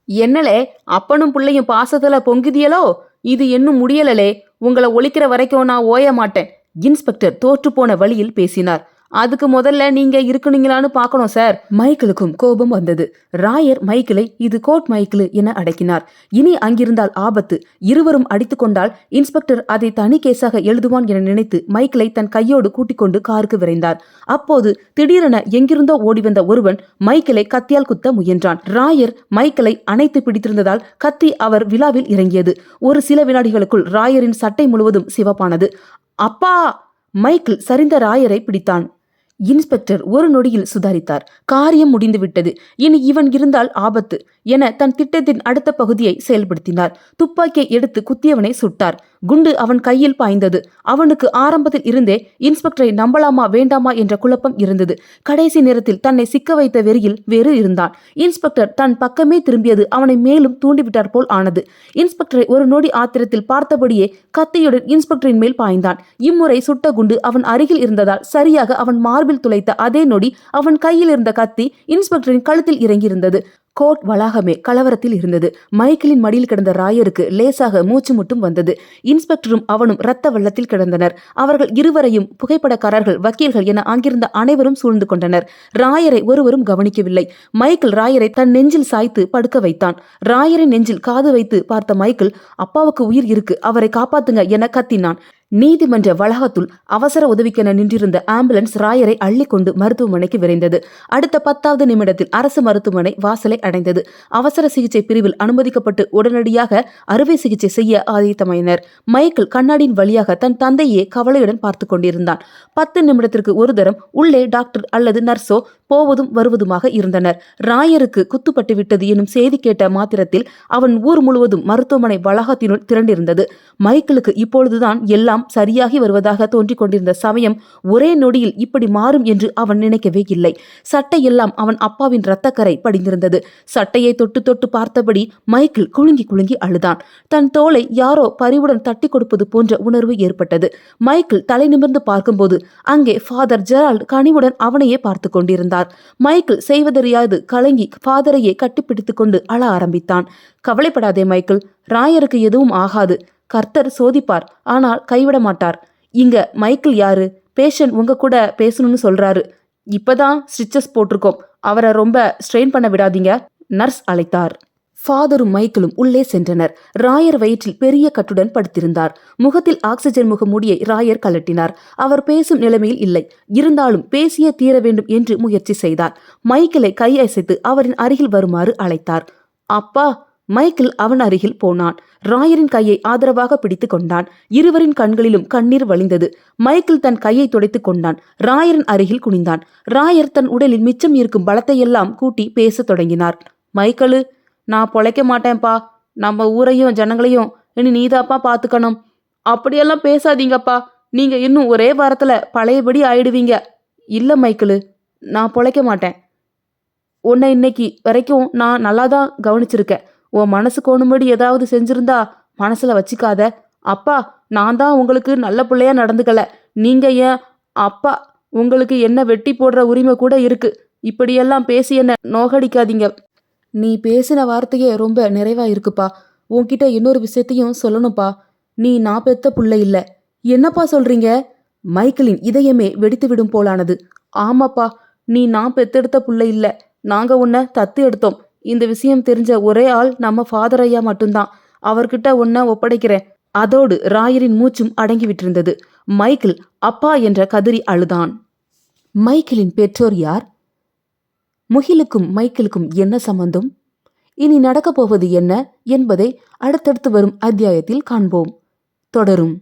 என்னலே, அப்பனும் பிள்ளையும் பாசத்துல பொங்குதியலோ? இது இன்னும் முடியலலே. உங்களை ஒழிக்கிற வரைக்கும் நான் ஓய மாட்டேன். இன்ஸ்பெக்டர் தோற்று போன வழியில் பேசினார். அதுக்கு முதல்ல நீங்க இருக்குனீங்களான்னு பார்க்கணும் சார். மைக்கேலுக்கும் கோபம் வந்தது. ராயர் மைக்கேலை இது கோர்ட் மைக்கேலு என அடக்கினார். இனி அங்கிருந்தால் ஆபத்து. இருவரும் அடித்துக் கொண்டால் இன்ஸ்பெக்டர் அதை தனி கேஸாக எழுதுவான் என நினைத்து மைக்கேலை தன் கையோடு கூட்டிக் கொண்டு காருக்கு விரைந்தார். அப்போது திடீரென எங்கிருந்தோ ஓடிவந்த ஒருவன் மைக்கேலை கத்தியால் குத்த முயன்றான். ராயர் மைக்கேலை அணைத்து பிடித்திருந்ததால் கத்தி அவர் விழாவில் இறங்கியது. ஒரு சில வினாடிகளுக்குள் ராயரின் சட்டை முழுவதும் சிவப்பானது. அப்பா! மைக்கேல் சரிந்த ராயரை பிடித்தான். இன்ஸ்பெக்டர் ஒரு நொடியில் சுதாரித்தார். காரியம் முடிந்துவிட்டது. இனி இவன் இருந்தால் ஆபத்து என தன் திட்டத்தின் அடுத்த பகுதியை செயல்படுத்தினார். துப்பாக்கியை எடுத்து குத்தியவனை சுட்டார். குண்டு அவன் கையில் பாய்ந்தது. அவனுக்கு ஆரம்பத்தில் இருந்தே இன்ஸ்பெக்டரை நம்பலாமா வேண்டாமா என்ற குழப்பம் இருந்தது. கடைசி நேரத்தில் தன்னை சிக்க வைத்த வெறியில் வேறு இருந்தான். இன்ஸ்பெக்டர் தன் பக்கமே திரும்பியது அவனை மேலும் தூண்டிவிட்டார் போல் ஆனது. இன்ஸ்பெக்டரை ஒரு நொடி ஆத்திரத்தில் பார்த்தபடியே கத்தியுடன் இன்ஸ்பெக்டரின் மேல் பாய்ந்தான். இம்முறை சுட்ட குண்டு அவன் அருகில் இருந்ததால் சரியாக அவன் மார்பில் துளைத்த அதே நொடி அவன் கையில் இருந்த கத்தி இன்ஸ்பெக்டரின் கழுத்தில் இறங்கியிருந்தது. கோர்ட் வளாகமே கலவரத்தில் இருந்தது. மைக்கேலின் மடியில் கிடந்த ராயருக்கு லேசாக மூச்சு முட்டும் வந்தது. இன்ஸ்பெக்டரும் அவனும் இரத்த வெள்ளத்தில் கிடந்தனர். அவர்கள் இருவரையும் புகைப்படக்காரர்கள், வக்கீல்கள் என அங்கிருந்த அனைவரும் சூழ்ந்து கொண்டனர். ராயரை ஒருவரும் கவனிக்கவில்லை. மைக்கேல் ராயரை தன் நெஞ்சில் சாய்த்து படுக்க வைத்தான். ராயரின் நெஞ்சில் காது வைத்து பார்த்த மைக்கேல், அப்பாவுக்கு உயிர் இருக்கு, அவரை காப்பாத்துங்க என கத்தினான். நீதிமன்ற வளாகத்துள் அவசர உதவிக்கென நின்றிருந்த ஆம்புலன்ஸ் ராயரை அள்ளிக்கொண்டு மருத்துவமனைக்கு விரைந்தது. அடுத்த 10வது நிமிடத்தில் அரசு மருத்துவமனை வாசலை அடைந்தது. அவசர சிகிச்சை பிரிவில் அனுமதிக்கப்பட்டு உடனடியாக அறுவை சிகிச்சை செய்ய ஆயத்தமாயினர். மைக்கேல் கண்ணாடியின் வழியாக தன் தந்தையே கவலையுடன் பார்த்து கொண்டிருந்தான். 10 நிமிடத்திற்கு ஒரு தரம் உள்ளே டாக்டர் அல்லது நர்ஸோ போவதும் வருவதுமாக இருந்தனர். ராயருக்கு குத்துப்பட்டு விட்டது எனும் செய்தி கேட்ட மாத்திரத்தில் அவன் ஊர் முழுவதும் மருத்துவமனை வளாகத்தினுள் திரண்டிருந்தது. மைக்கேலுக்கு இப்பொழுதுதான் எல்லாம் சரியாகி வருவதாக தோன்றிக் கொண்டிருந்த சமயம் ஒரே நொடியில் இப்படி மாறும் என்று அவன் நினைக்கவே இல்லை. சட்டையெல்லாம் அவன் அப்பாவின் இரத்தக்கரை படிந்திருந்தது. சட்டையை தொட்டு தொட்டு பார்த்தபடி மைக்கேல் குலுங்கி குலுங்கி அழுதான். தன் தோளை யாரோ பரிவுடன் தட்டி கொடுப்பது போன்ற உணர்வு ஏற்பட்டது. மைக்கேல் தலை நிமிர்ந்து பார்க்கும்போது அங்கே ஃபாதர் ஜெரால்ட் கனிவுடன் அவனையே பார்த்து கொண்டிருந்தார். மைக்கேல் செய்வதறியாது கலங்கி ஃபாதரையே கட்டிப்பிடித்துக் கொண்டு அழ ஆரம்பித்தான். கவலைப்படாதே மைக்கேல், ராயருக்கு எதுவும் ஆகாது. கர்த்தர் சோதிப்பார், ஆனால் கைவிட மாட்டார். இங்க மைக்கேல் யாரு? பேஷண்ட் உங்க கூட பேசணும்னு சொல்றாரு. இப்பதான் ஸ்டிச்சஸ் போட்டிருக்கோம். அவரை ரொம்ப ஸ்ட்ரெயின் பண்ண விடாதீங்க, நர்ஸ் அழைத்தார். ஃபாதரும் மைக்கேலும் உள்ளே சென்றனர். ராயர் வயிற்றில் பெரிய கட்டுடன் படுத்திருந்தார். முகத்தில் ஆக்சிஜன் முகமூடியை ராயர் கலட்டினார். அவர் பேசும் நிலைமையில் இல்லை. இருந்தாலும் பேசியே தீர வேண்டும் என்று முயற்சி செய்தார். மைக்கேலை கை அசைத்து அவரின் அருகில் வருமாறு அழைத்தார். அப்பா! மைக்கேல் அவன் அருகில் போனான். ராயரின் கையை ஆதரவாக பிடித்து கொண்டான். இருவரின் கண்களிலும் கண்ணீர் வழிந்தது. மைக்கேல் தன் கையை துடைத்துக் கொண்டான். ராயரின் அருகில் குனிந்தான். ராயர் தன் உடலில் மிச்சம் இருக்கும் பலத்தையெல்லாம் கூட்டி பேசத் தொடங்கினார். மைக்கேலு, நான் பொழைக்க மாட்டேன்ப்பா. நம்ம ஊரையும் ஜனங்களையும் இனி நீதாப்பா பாத்துக்கணும். அப்படியெல்லாம் பேசாதீங்கப்பா. நீங்க இன்னும் ஒரே வாரத்துல பழையபடி ஆயிடுவீங்க. இல்ல மைக்கேலு, நான் பொழைக்க மாட்டேன். உன்னை இன்னைக்கு வரைக்கும் நான் நல்லாதான் கவனிச்சிருக்கேன். உன் மனசு கோணும்படி ஏதாவது செஞ்சிருந்தா மனசுல வச்சுக்காத. அப்பா, நான் தான் உங்களுக்கு நல்ல பிள்ளையா நடந்துக்கல. நீங்க ஏன் அப்பா, உங்களுக்கு என்ன வெட்டி போடுற உரிமை கூட இருக்கு. இப்படியெல்லாம் பேசி என்ன நோகடிக்காதீங்க. நீ பேசின வார்த்தையே ரொம்ப நிறைவா இருக்குப்பா. உன்கிட்ட இன்னொரு விஷயத்தையும் சொல்லணும்ப்பா. நீ நான் பெத்த புள்ள இல்ல. என்னப்பா சொல்றீங்க? மைக்கேலின் இதயமே வெடித்துவிடும் போலானது. ஆமாப்பா, நீ நான் பெத்தெடுத்த புள்ள இல்ல. நாங்க உன்னை தத்து எடுத்தோம். இந்த விஷயம் தெரிஞ்ச ஒரே ஆள் நம்ம ஃபாதர் ஐயா மட்டும்தான். அவர்கிட்ட உன்னை ஒப்படைக்கிறேன். அதோடு ராயரின் மூச்சும் அடங்கிவிட்டிருந்தது. மைக்கேல் அப்பா என்ற கதறி அழுதான். மைக்கேலின் பெற்றோர் யார்? முகிலுக்கும் மைக்கேலுக்கும் என்ன சம்பந்தம்? இனி நடக்கப் போவது என்ன என்பதை அடுத்தடுத்து வரும் அத்தியாயத்தில் காண்போம். தொடரும்.